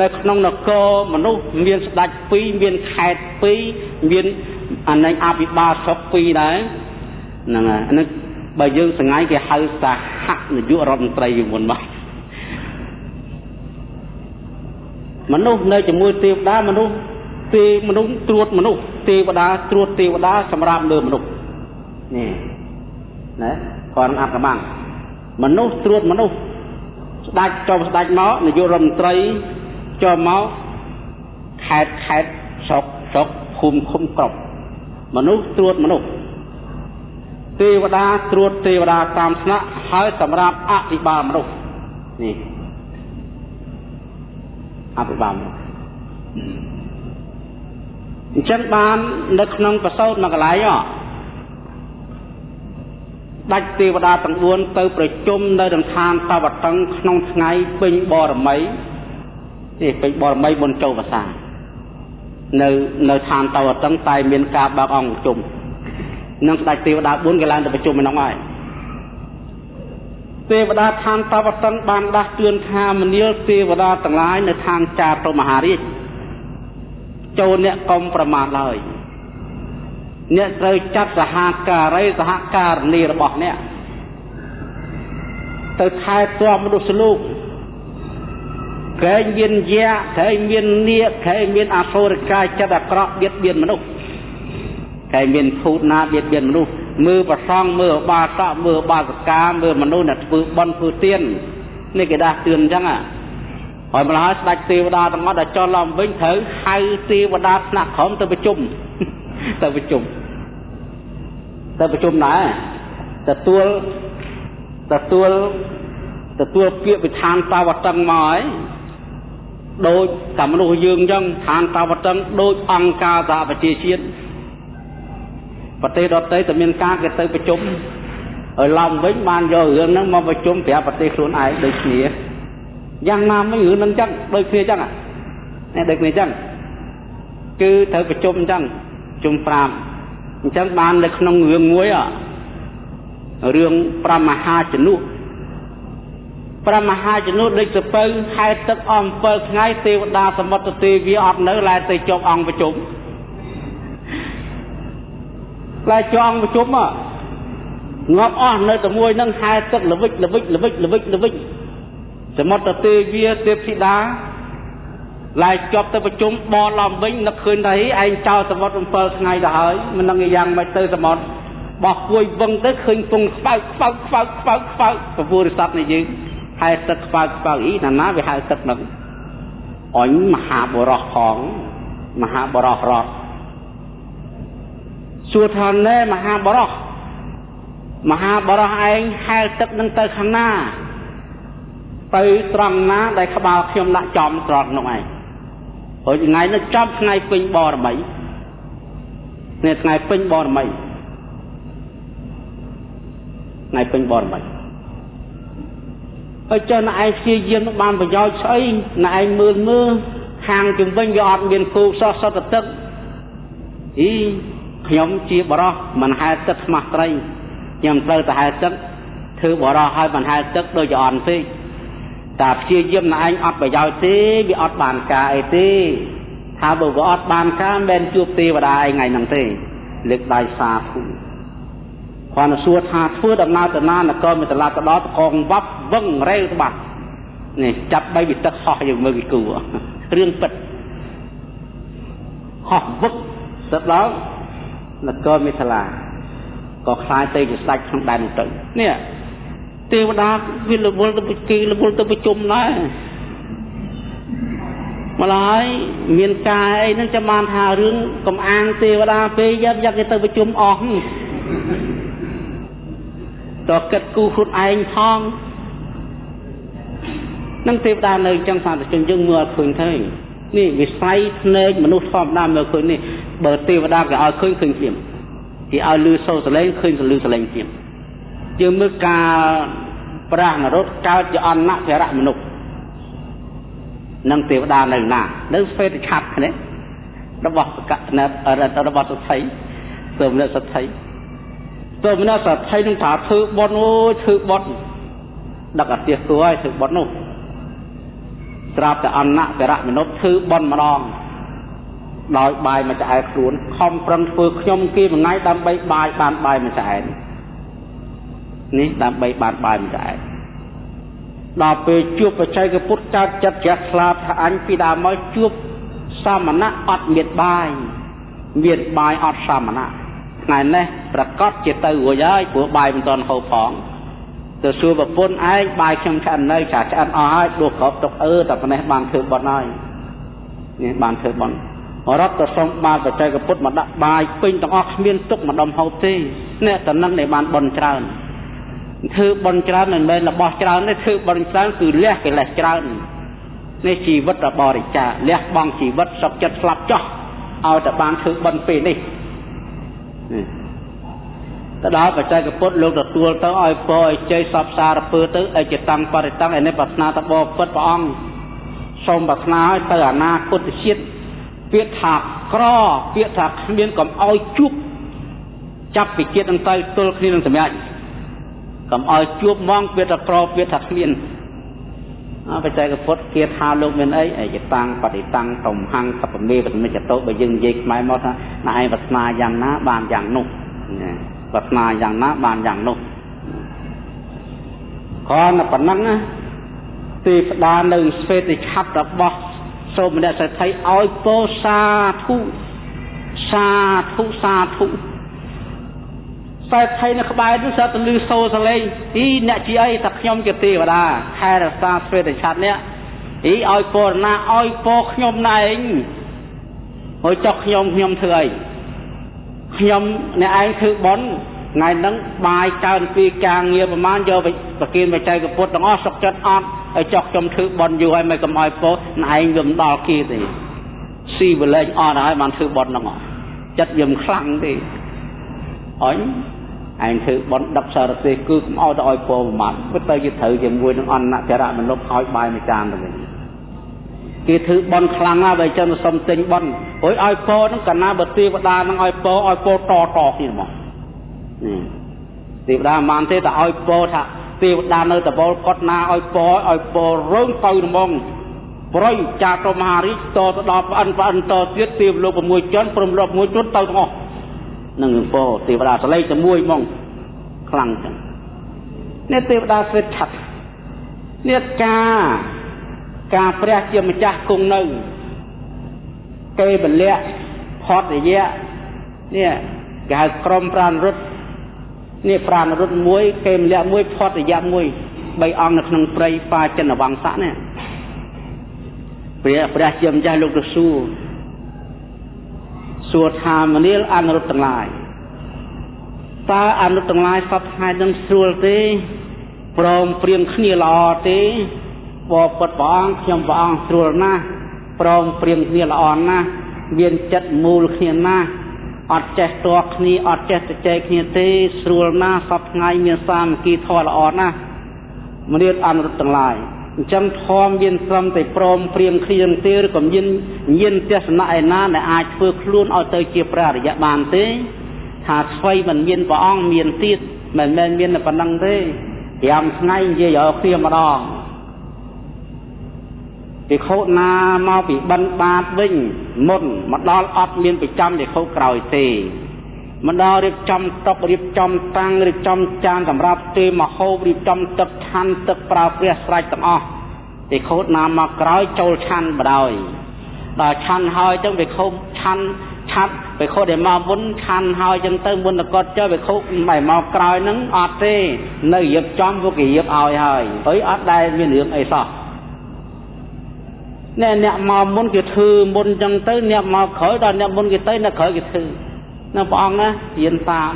នៅក្នុងនគរមនុស្សមានស្ដេច2មានខេត្ត2មានអានឹងអភិបាលស្រុក2ដែរហ្នឹងហើយអានេះបើយើងសងៃគេហៅសហនាយករដ្ឋមន្ត្រីយមុនមកមនុស្សនៅជាមួយទេវតាមនុស្ស ទេមនុស្សត្រួតមនុស្សទេវតាត្រួតទេវតាសម្រាប់លើមនុស្សនេះណាគាត់អត្តកម្មមនុស្សត្រួតមនុស្សស្ដេចចុះស្ដេចមកនាយករដ្ឋមន្ត្រីចូលមកខេត្តស្រុកភូមិឃុំគ្រប់មនុស្សត្រួតមនុស្សទេវតាត្រួតទេវតាតាមស្នាក់ហើយសម្រាប់អភិបាលមនុស្សនេះអភិបាលមនុស្សអញ្ចឹងបាននៅក្នុងប្រសូតមួយកន្លែងដាច់ទេវតាទាំង4ទៅប្រជុំនៅក្នុងឋានតវតឹងក្នុងថ្ងៃពេញបរមីនេះពេញបរមីបុណ្យចូលវស្សានៅឋានតវតឹងតែមានការបើកអង្គប្រជុំនឹងស្ដេចទេវតា4គេឡើងទៅប្រជុំឯនោះហើយទេវតាឋានតវតឹងបានដាស់តឿនថាមនាលទេវតាទាំងឡាយនៅឋានចាតុមហារាជចូលអ្នកកុំប្រមាថឡើយអ្នកត្រូវចាត់សហការីសហការនីរបស់អ្នកទៅថែទាំមនុស្សលោកក្រែងមានយាក្រែងមាននាគក្រែងមានអសុរកាយចិត្តអាក្រក់បៀតបៀនមនុស្សក្រែងមានភូតណាបៀតបៀនមនុស្សមើលប្រសងមើលបាសកមើលបាសកាមើលមនុស្សអ្នកធ្វើបន់ធ្វើទាននេះគេដាស់តឿនអញ្ចឹងហើយម្ល៉េះស្ដេចទេវតាទាំងអស់ដែលចុះឡើងវិញត្រូវហៅទេវតាថ្នាក់ក្រោមទៅប្រជុំដែរទទួលពាក្យវិធានតាវតឹងមកហើយដូចតែមនុស្សយើងអញ្ចឹងឋានតាវតឹងដូចអង្គការសហប្រជាជាតិប្រទេសដទៃតែមានការគេទៅប្រជុំហើយឡើងវិញបានយករឿងហ្នឹងមកប្រជុំប្រាប់ប្រទេសខ្លួនឯងដូចគ្នាយ៉ាងណាមិនរឿងហ្នឹងអញ្ចឹងដូចគ្នាអញ្ចឹងដូចគ្នាអញ្ចឹងគឺត្រូវប្រជុំអញ្ចឹងជុំ5អញ្ចឹងបាននៅក្នុងរឿងមួយរឿងព្រះមហាជនុដូចសពៅហែកទឹកអស់7ថ្ងៃទេវតាសមុទ្រទេវាអត់នៅឡើយទៅជាប់អង្គប្រជុំឡើយជាប់អង្គប្រជុំងាប់អស់នៅតែមួយនឹងហែកទឹកល្វិចសមុទ្រទេវាទេពធីតាឡើយជាប់ទៅប្រជុំបនឡើងវិញនឹកឃើញថាឯងចោលសមុទ្រ7ថ្ងៃទៅហើយមិនដឹងយ៉ាងម៉េចទៅសមុទ្របោះគួយវឹងទៅឃើញពងខ្វៅពពុរិស័ទនេះយើងហែទឹកខ្វៅអីណាវាហែទឹកនឹងអញមហាបរោះផងមហាបរោះរត់សួរថាណែមហាបរោះឯងហែទឹកនឹងទៅខាងណាទៅត្រង់ណាដែលក្បាលខ្ញុំដាក់ចំត្រង់នោះឯងហើយថ្ងៃនេះចំថ្ងៃពេញបរមីនេះថ្ងៃពេញបរមីហើយចុះណែឯងព្យាយាមនឹងបានប្រយោជន៍ស្អីណែឯងមើលខាងជំវិញវាអត់មានគោសោះសតទឹកខ្ញុំជាបរោះមិនហែទឹកខ្មាស់ត្រីខ្ញុំត្រូវតែហែទឹកធ្វើបរោះឲ្យមិនហែទឹកដូចជាអន់ទេតែព្យាយាមណែឯងអត់ប្រយោជន៍ទេវាអត់បានការអីទេថាបើវាអត់បានការមិនជួបទេវតាឯងថ្ងៃហ្នឹងទេលើកដៃសាធុគាត់សួរថាធ្វើដំណើរទៅណានគរមេតឡាទៅដល់កងវ៉ាប់វឹងរេវច្បាស់នេះចាប់បីវិទឹកហោះយើងមើលគេគូរឿងពិតហោះវឹកទៅដល់នគរមេតឡាក៏ខ្លាយទៅជាស្ដេចក្នុងដែននោះទៅនេះទេវតាវារវល់ទៅប្រជុំដែរម្ល៉េះមានការអីហ្នឹងចាំបានថារឿងកំអាងទេវតាពេលយកគេទៅប្រជុំអស់តើគិតគូខ្លួនឯងផងនឹងទេវតានៅអញ្ចឹងសាស្ត្រជនយើងមើលអត់ឃើញទេនេះវិស័យភ្នែកមនុស្សធម្មតាមើលឃើញនេះបើទេវតាគេឲ្យឃើញភ្លាមគេឲ្យលឺសូរសលេងឃើញលឺសលេងភ្លាមយើងមើលការប្រាស់នរោត្តកើតជាអនៈធរៈមនុស្សនឹងទេវតានៅណានៅស្វេតឆ័ត្រនេះរបស់របស់សទ្ធិទើបនៅសទ្ធិទៅមិនសទ្ធិនឹងថាធ្វើបន់ធ្វើបន់ដឹកអាទិសគួរឲ្យធ្វើបន់នោះស្រាប់តែអនៈធរៈមនុស្សធ្វើបន់ម្ដងដោយបាយមកឆ្អែតខ្លួនខំប្រឹងធ្វើខ្ញុំគេមួយថ្ងៃដើម្បីបាយបានបាយមកឆ្អែតនេះដើម្បីបានបាយមកឆ្អែតដល់ពេលជួបបច្ចេកពុទ្ធកើតចិត្តជ្រះថ្លាថាអញពីដើមមកជួប សាមណៈអត់មានបាយអត់សាមណៈថ្ងៃនេះប្រកាសជាទៅរួចហើយព្រោះបាយមិនទាន់ហូបផងទៅសួរប្រពន្ធឯងបាយខ្ញុំឆ្អិននៅចាឆ្អិនអស់ហើយដួសក្របទុកតែប៉ុណ្ណេះបានធ្វើបន់ហើយនេះបានធ្វើបន់រត់ទៅសុំបានបច្ចេកពុទ្ធមកដាក់បាយពេញទាំងអស់គ្មានទុកម្ដុំហូបទេនេះតំណឹងដែលបានបន់ច្រើនធ្វើបន់ច្រើនមិនមែនរបស់ច្រើនទេធ្វើបន់ច្រើនគឺលះកិលេសច្រើននេះជីវិតរបរិច្ចាគលះបង់ជីវិតសុខចិត្តស្លាប់ចោះឲ្យតែបានធ្វើបន់ពេលនេះទៅដល់បច្ចេកពុទ្ធលោកទទួលទៅឲ្យពរឲ្យជ័យសពសារពើទៅអចិតੰបរិតੰឯនេះប្រាថ្នាទៅបបពិតព្រះអង្គសូមប្រាថ្នាឲ្យទៅអនាគតជាតិពាក្យថាក្រពាក្យថាគ្មានកុំឲ្យជួបចាប់ពីជាតិនឹងទៅទល់គ្នានឹងសម្រាប់កុំឲ្យជួបហ្មងពាក្យថាក្រពាក្យថាគ្មានបច្ចេកពុទ្ធគេថាលោកមានអីអចិតੰបរិតੰតំហੰសពមេបមិចតោបើយើងនិយាយខ្មែរមកថាណែឯងប្រាថ្នាយ៉ាងណាបានយ៉ាងនោះប្រាថ្នាយ៉ាងណាបានយ៉ាងនោះគ្រាន់តែប៉ុណ្ណឹងទេវតានៅស្វេតឆ័ត្ររបស់សូមអ្នកសេដ្ឋីឲ្យពោសាធុសេដ្ឋីនៅក្បែរនោះសត្វលឺសូរសលេងអ្នកជាអីតែខ្ញុំជាទេវតាខែរសាស្វេតឆ័ត្រនេះឲ្យពរណាឲ្យពរខ្ញុំណែឯងហើយចុះខ្ញុំធ្វើអីខ្ញុំអ្នកឯងធ្វើបន់ថ្ងៃហ្នឹងបាយកើនពីការងារប្រមាណយកប្រគិនបច្ចេកពុទ្ធទាំងអស់សុខចិត្តអត់ឲ្យចុះខ្ញុំធ្វើបន់យូរហើយមិនកុំឲ្យពោណឯងវាមិនដល់គេទេស៊ីវលែងអត់ហើយបានធ្វើបន់ហ្នឹងចិត្តវាមិនខ្លាំងទេអញឯងធ្វើបន់ដឹកសារទេសគឺកុំឲ្យទៅឲ្យពោប្រមាណពិតទៅជាត្រូវជាមួយនឹងអនធរៈមនុស្សឲ្យបាយមួយចានទៅវិញគេធ្វើបន់ខ្លាំងណាស់បើចឹងសុំទិញបន់រួចឲ្យពោហ្នឹងកាលណាបើទេវតាហ្នឹងឲ្យពោតគ្នាហ្មងទេវតាមិនទេតែឲ្យពោថាទេវតានៅតបលគាត់ណាឲ្យពោរើងទៅហ្មងប្រយចាតមហារាជតទៅដល់ប្អិនតទៀតទេវលោក6ជាន់ព្រមលោក1ជួនទៅទាំងអស់នឹងពោទេវតាសលេងតែមួយហ្មងខ្លាំងចឹងនេះទេវតាស្វេតឆ័ត្រនេះការព្រះជាម្ចាស់គង់នៅគេពលៈផតរយៈនេះគេហៅក្រុមប្រាណរុទ្ធនេះប្រាណរុទ្ធមួយគេម្លាក់មួយផតរយៈមួយ3អង្គនៅក្នុងព្រៃបាចិនវង្សៈនេះព្រះជាម្ចាស់លោកទៅសួរថាមនាលអនុរុទ្ធទាំងឡាយតើអនុរុទ្ធទាំងឡាយសពថ្ងៃនឹងស្រួលទេព្រមព្រៀងគ្នាល្អទេបបិទ្ធព្រះអង្គខ្ញុំព្រះអង្គស្រួលណាស់ព្រមព្រៀងគ្នាល្អណាស់មានចិត្តមូលគ្នាណាស់អត់ចេះតបគ្នាអត់ចេះទៅចែកគ្នាទេស្រួលណាស់សពថ្ងៃមានសាមគ្គីធម៌ល្អណាស់មនាលអនុរុទ្ធទាំងឡាយអញ្ចឹងធម៌មានត្រឹមតែព្រមព្រៀងគ្នាទេឬក៏មានទស្សនៈឯណាដែលអាចធ្វើខ្លួនឲ្យទៅជាព្រះអរិយបានទេថាស្វ័យមិនមានព្រះអង្គមានទៀតមិនមែនមានតែប៉ុណ្្នឹងទេ5ថ្ងៃនិយាយឲ្យគ្នាម្ដងភិក្ខុណាមកពីបិណ្ឌបាតវិញមុនមកដល់អត់មានប្រចាំភិក្ខុក្រោយទេមកដល់រៀបចំតុរៀបចំតាំងរៀបចំចានសម្រាប់ទេមហូបរៀបចំទឹកឆាន់ទឹកប្រើព្រះស្រេចទាំងអស់ភិក្ខុណាមកក្រោយចូលឆាន់បដ ாய் ដល់ឆាន់ហើយចឹងភិក្ខុឆាន់ភិក្ខុដែលមកមុនឆាន់ហើយចឹងទៅមុនតកត់ចុះភិក្ខុមិនមកក្រោយហ្នឹងអត់ទេនៅរៀបចំពួកគេរៀបឲ្យហើយអត់ដែលមានរឿងអីសោះអ្នកមកមុនគេធ្វើមុនចឹងទៅអ្នកមកក្រោយដល់អ្នកមុនគេទៅអ្នកក្រោយគេធ្វើនៅព្រះអង្គណារៀនតាម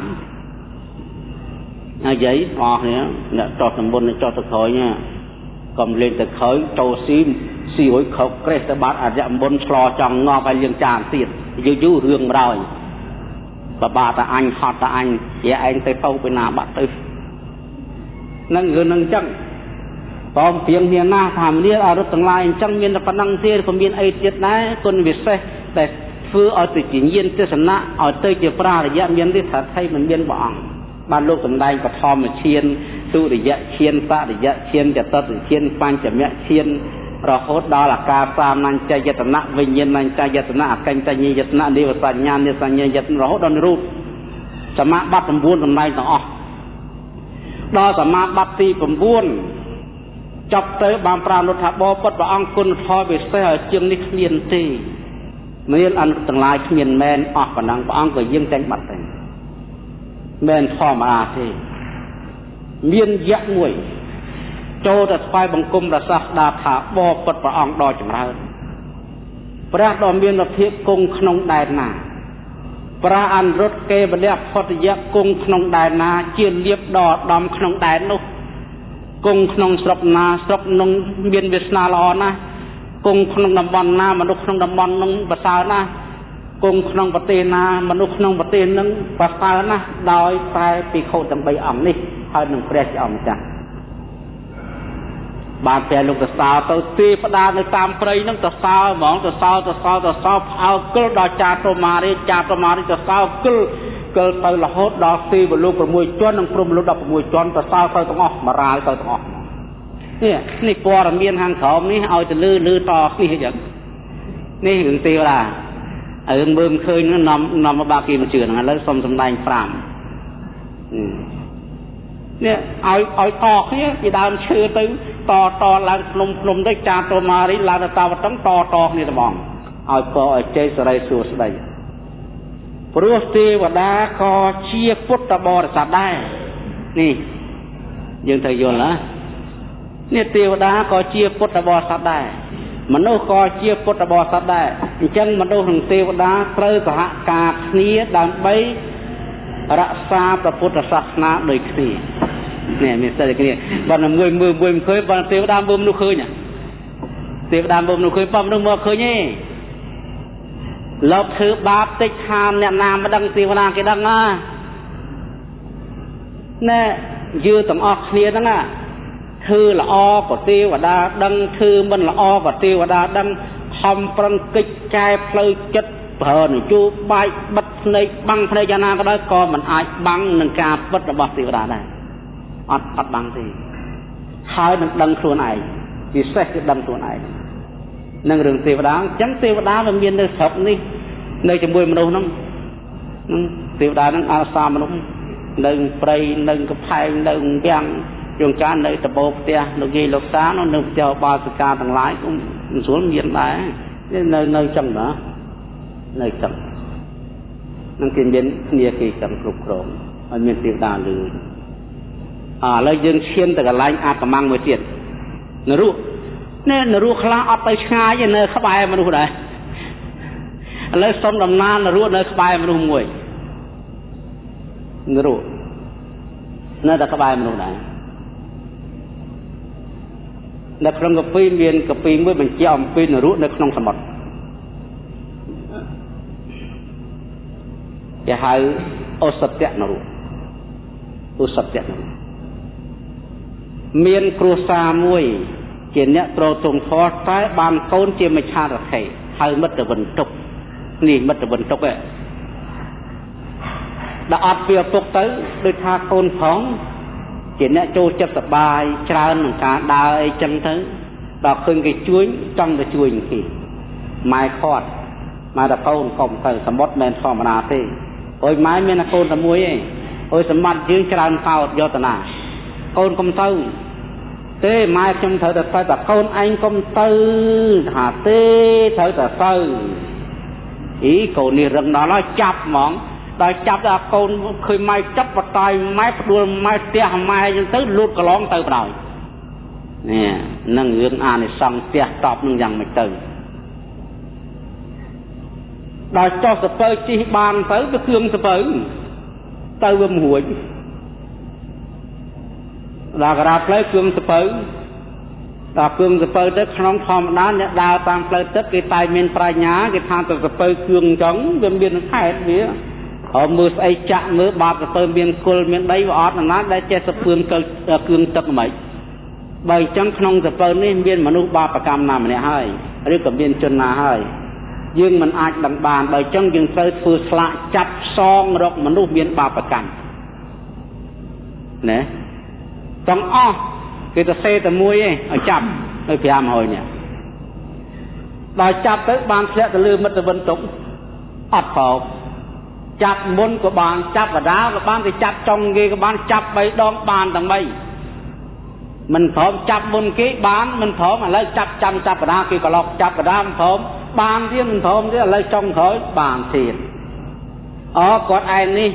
ហើយយាយអស់នេះអ្នកចោះតំបន់ចោះទៅក្រោយណាកុំលេងទៅក្រោយចូលស៊ីរួយខោក្រេះទៅបាត់អរិយមន្តឆ្លោចង់ងាប់ឲ្យលៀងចានទៀតយូររឿងម្ដងបបាតាអញហត់តាអញយាយឯងទៅទៅពីណាបាត់ទៅនឹងរឿងនឹងចឹងបងព្រៀងគ្នាណាថាមនាលអរុទ្ធទាំងឡាយអញ្ចឹងមានតែប៉ុណ្ណឹងទេក៏មានអីទៀតដែរគុណវិសេសដែលធ្វើឲ្យទៅជាញាណទេសនៈឲ្យទៅជាប្រារយៈមានទេថាថៃមិនមានព្រះអង្គបានលោកសម្ដែងបឋមឈានទុរិយឈានបរិយឈានចតុតឈានបញ្ចមឈានរហូតដល់អាការសាមញ្ញយតនៈវិញ្ញាណញ្ញយតនៈអកញ្ញយតនៈនិវសញ្ញានិសញ្ញាយតនៈរហូតដល់រូបសមាបត្តិ9សម្ដែងទាំងអស់ដល់សមាបត្តិទី9ចប់ទៅបានប្រានុថាបពុទ្ធព្រះអង្គគុណធម៌ពិសេសឲ្យជាងនេះគ្មានទេ មានអន្តទាំងឡាយគ្មានមែនអស់ប៉ុណ្ណឹងព្រះអង្គក៏យើងតែងបាត់ទៅមែនធម្មតាទេមានយៈមួយចូលទៅស្វែងបង្គំព្រះសាស្តាថាបបពិតព្រះអង្គដ៏ចម្រើនព្រះដ៏មានលទ្ធិគង់ក្នុងដែនណាព្រះអនុរុទ្ធកេវលៈផុតយៈគង់ក្នុងដែនណាជាលៀបដ៏ឧត្តមក្នុងដែននោះគង់ក្នុងស្រុកណាស្រុកនោះមានវាសនាល្អណាស់គង់ក្នុងតំបន់ណាមនុស្សក្នុងតំបន់នោះប្រសើរណាស់គង់ក្នុងប្រទេសណាមនុស្សក្នុងប្រទេសនោះប្រសើរណាស់ដោយតែភិក្ខុទាំង3អង្គនេះហើយនឹងព្រះជាអង្គម្ចាស់បានតែលោកទៅសោទៅទេផ្ដានៅតាមព្រៃហ្នឹងទៅសោហ្មងទៅសោផ្អើគិលដល់ចាតុមារីទៅសោគិលទៅរហូតដល់ទេវលោក6ជាន់និងព្រហ្មលោក16ជាន់ទៅសោទៅទាំងអស់បរាលទៅទាំងអស់នេះព័ត៌មានខាងក្រោមនេះឲ្យទៅលឺតគ្នាអញ្ចឹងនេះរឿងទេវតារឿងមើលមិនឃើញហ្នឹងនាំមកបាក់គេមិនជឿហ្នឹងឥឡូវសុំសំដែង5នេះឲ្យតគ្នាពីដើមឈើទៅតឡើងភ្នំទៅចាតុមារីឡើងទៅតាវតឹងតគ្នាត្មងឲ្យពរឲ្យជ័យសិរីសួស្តីព្រោះទេវតាក៏ជាពុទ្ធបរិស័ទដែរនេះយើងត្រូវយល់ណានេះទេវតាក៏ជាពុទ្ធបរិស័ទដែរមនុស្សក៏ជាពុទ្ធបរិស័ទដែរអញ្ចឹងមនុស្សនិងទេវតាត្រូវសហការគ្នាដើម្បីរក្សាព្រះពុទ្ធសាសនាដូចគ្នានេះមានសិទ្ធិគ្នាបើមួយមិនឃើញបើទេវតាមើលមនុស្សឃើញទេវតាមើលមនុស្សឃើញបើមនុស្សមកឃើញទេលោកធ្វើបាបតិចខានអ្នកណាមិនដឹងទេវតាគេដឹងណាណែយើងទាំងអស់គ្នាហ្នឹងណាធ្វើល្អក៏ទេវតាដឹងធ្វើមិនល្អក៏ទេវតាដឹងខំប្រឹងកិច្ចកែផ្លូវចិត្តប្រើនយោបាយបិទភ្នែកបាំងភ្នែកយ៉ាងណាក៏ដោយក៏មិនអាចបាំងនឹងការពិតរបស់ទេវតាដែរអត់បាំងទេហើយនឹងដឹងខ្លួនឯងពិសេសគឺដឹងខ្លួនឯងនឹងរឿងទេវតាអញ្ចឹងទេវតាវាមាននៅស្រុកនេះនៅជាមួយមនុស្សហ្នឹងទេវតាហ្នឹងអាសាមនុស្សនៅព្រៃនៅកំផែងនៅវាំងជួនកាលនៅដបោផ្ទះលោកយាយលោកតានៅផ្ទះបាសិកាទាំងឡាយcũngមិនស្រួលមានដែរនៅចឹងណានៅចឹងនឹងគេមានគ្នាគេចឹងគ្រប់គ្រងឲ្យមានទេវតាលឺឥឡូវយើងឈានទៅកន្លែងអាកម្មមួយទៀតនរុខ្លះអត់ទៅឆ្ងាយទេនៅក្បែរមនុស្សដែរឥឡូវសុំដំណើរនរុនៅក្បែរមនុស្សមួយនរុនៅតែក្បែរមនុស្សដែរនៅក្នុងកាពីមានកពីមួយបញ្ជាក់អំពីនរុនៅក្នុងសមុទ្រគេហៅអូសត្យនរុមានគ្រួសារមួយជាអ្នកត្រទងធម៌តែបានកូនជាមច្ឆារខេហៅមិត្តវិនតុកនេះមិត្តវិនតុកដល់អត់ពីឪពុកទៅដូចថាកូនផងជាអ្នកចូលចិត្តសប្បាយច្រើននឹងការដើរអីចឹងទៅដល់ឃើញគេជួយចង់ទៅជួយគេម៉ែខាត់ម៉ែតកូនកុំទៅសមុទ្រមិនធម្មតាទេអើយម៉ែមានកូនតែមួយឯងអើយសម្បត្តិយើងច្រើនកោតយកទៅណាកូនកុំទៅទេម៉ែខ្ញុំត្រូវតែតែកូនឯងកុំទៅថាទេត្រូវតែទៅកូននេះរឹងដល់ហើយចាប់ហ្មងដល់ចាប់ដល់កូនឃើញម៉ែចាប់បតាយម៉ែផ្ដួលម៉ែផ្ទះម៉ែអញ្ចឹងទៅលូតកន្លងទៅបណ្ដោយនេះនឹងរឿងអានិសង្សផ្ទះតបនឹងយ៉ាងម៉េចទៅដល់ចោះសពើជិះបានទៅវាគ្រឿងសពើទៅវាមិនរួចដល់ក្រាបផ្លូវគ្រឿងសពើដល់គ្រឿងសពើទៅក្នុងធម្មតាអ្នកដើរតាមផ្លូវទឹកគេតែមានប្រាជ្ញាគេថាទៅសពើគ្រឿងអញ្ចឹងវាមានខែតវាមើលស្អីចាក់មើលបាបសពើមានគុលមានដីវាអត់ណាដែលចេះសពឿនគ្រឿងទឹកមិនបើអញ្ចឹងក្នុងសពើនេះមានមនុស្សបាបកម្មណាម្នាក់ហើយឬក៏មានជនណាហើយយើងមិនអាចដឹងបានបើអញ្ចឹងយើងត្រូវធ្វើស្លាកចាប់ផ្សងរកមនុស្សមានបាបកម្មណាទាំងអស់គេទៅសេតែមួយឯងឲ្យចាប់នៅ500នាក់ដល់ចាប់ទៅបានធ្លាក់ទៅលើមិត្តវិនតុកអត់ប្រោបចាប់មុនក៏បានចាប់កដាលក៏បានទៅចាប់ចុងគេក៏បានចាប់3ដងបានទាំង3មិនព្រមចាប់មុនគេបានមិនព្រមឥឡូវចាប់កដាលគេក៏ឡោកចាប់កដាលមិនព្រម bàn thiên thơm thế lấy trong khởi bàn thiệt còn ai ní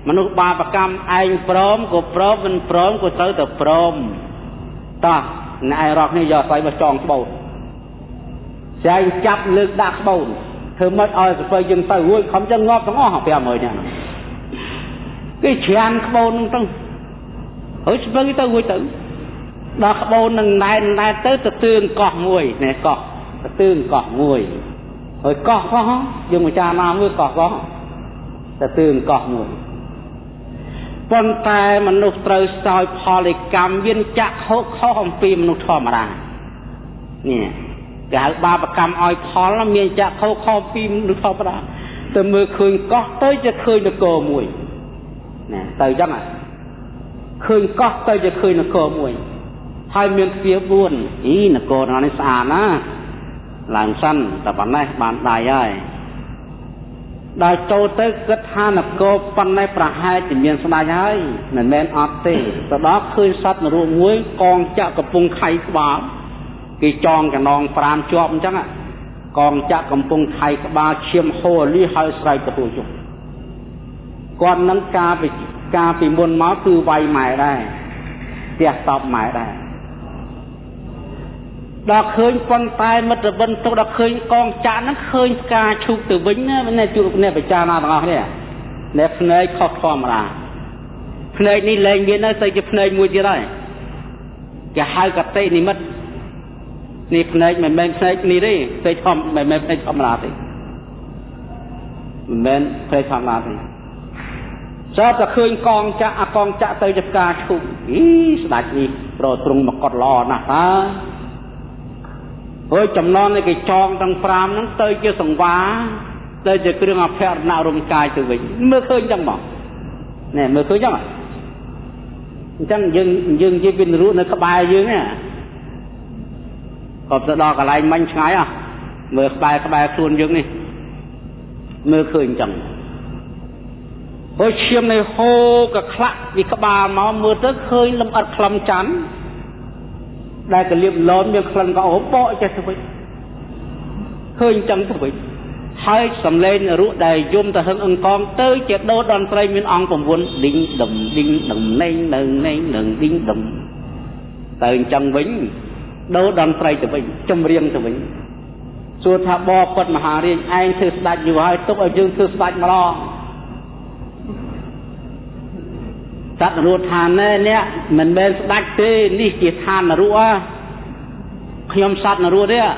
mà nó ba bạc cam anh prom của tới từ prom ta này rọc này giờ phải mà tròn bầu sẽ anh chắp lực đạp bầu thưa mất ơi phải dừng tay vui không cho ngóp nó học bè mới nè cái chuyện bầu nó trong ở với cái tôi vui tử đó bầu nâng này tới từ tương cọt mùi này cọt tương cọt mùi rồi cọt có dùng một cha nam với cọt có từ tương cọt mùi con tay mà nụ trời soi phò cầm viên chắc hốt khó không phim nụ thò mà ra nè cái ba bạc cầm oi phò là miền chắc khó khó phim nụ thò mà ra từ mưa khơi có tới cho khơi nó cờ mùi nè từ chắc à khơi có tới cho khơi nó cờ mùi hai miền phía buồn ý là cờ nó xa á làm săn tập bản này bạn đại ơi đại châu tới kết hai là cô pan này pra hai chỉ miền sài hai nên men ớt tê sau đó khơi sắt là ruộng muối con chợ cầm pung khay ba cái tròn cái nòng pram chọp chắc ạ con chợ cầm pung khay ba chiêm hồ li hai sài cái hồ chụp con nắng ca bị buồn máu từ vay mày đây tiệt tọp mày đây đó khơi con tay mất rồi bên tôi đó khơi con chả nó khơi ca chụp từ vĩnh á bên này chụp này phải cha nào đó nè nè này khó khó mà là này đi lên bên đó xây chụp này mua gì đây cái hai cái tay này mất này mình này đi xây thom mình xây thom là gì mình xây thom là gì sao ta khơi con chả tới chụp ca chụp ý sạch đi rồi trùng một con lò nè ha ôi chấm non này cái tròn trong pram nó tới chưa sòng vá tới chưa kêu ngọc phèo nào rồng cài từ vĩnh mưa khơi chẳng bỏ nè mưa khơi chẳng à chẳng dừng chỉ bên rú nó có bài dưới nè còn đo cả lại manh ngái à mưa bài luôn dưới này mưa khơi chẳng ôi chiêm này hô cả khắc vì các bà máu mưa tới khơi lâm ật lâm chán đại cái liệp lớn nhưng lần có ốm bội cho tôi khơi chẳng tôi hai sầm lên rũ đầy zoom ta hưng ưng con tới chết đô đoàn tây miền ong còn vốn đinh đầm nên đinh đầm từ trong vĩnh đô đoàn tây từ vĩnh trong riêng từ vĩnh xua thà bò phật mà hà riêng anh thư sạch nhiều hai túc ở dương thư sạch mà lo sát ruột than nè mình bên sạch thế đi chỉ than là ruột khiêm sát là ruột đấy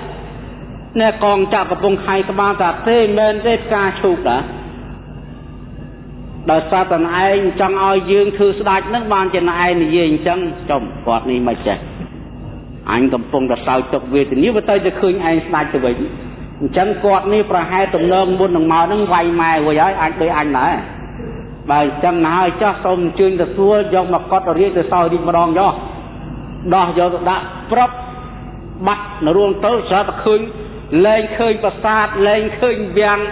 nè còn chả có bông khai các bạn sạch thế mình thế ca chụp đã đời sát tận anh trong oi dương thư sạch nước ban trên ai này gì chẳng chồng quạt này mà chạy anh cầm bông đặt sao chụp về thì nếu mà tớiจะคืน anh sạch từ vậy chẳng quạt này phải hai tuần lương buôn đồng màu nó vay mài của giới anh tới anh đấy bài chân hai cho xong chuyên từ xưa do mà có riêng từ sau đi mà đòn do đòn do đã prop bắt nó luôn tới sẽ khơi lên khơi và sát lên khơi vàng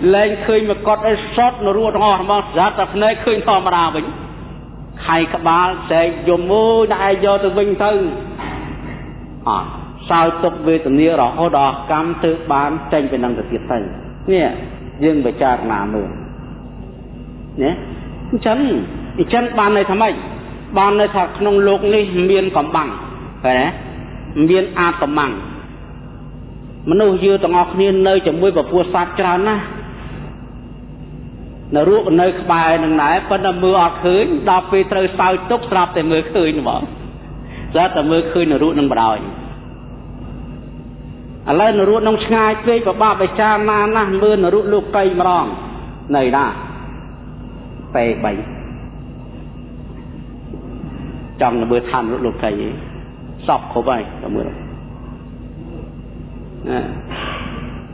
lên khơi mà có cái sót nó luôn ngọt mà giá tập nơi khơi thò mà đào bình hay các bạn sẽ dùng môi đại do từ vinh thân sao tục về từ nia đó ô đỏ cam tự bán tranh về năng được thiệt thành nè riêng về cha làm nữa nhé chân bàn này thầm ấy bàn này thật nông lục này miền cầm bằng phải đấy miền a cầm bằng mà nô dưa tầng ngọc niên nơi chấm muối và phua sát tràn á nó ruộng nơi bài đằng này phân là mưa ọt khơi đọc về trời sao tốc sạp để mưa khơi nữa bỏ ra từ mưa khơi nó ruộng đằng bà đòi lấy nó ruộng nông ngay về và ba bài cha na mưa nó ruộng lục cây mà đòn này đã về bệnh trong là bữa than lúc lục thầy sọc khổ bay trong bữa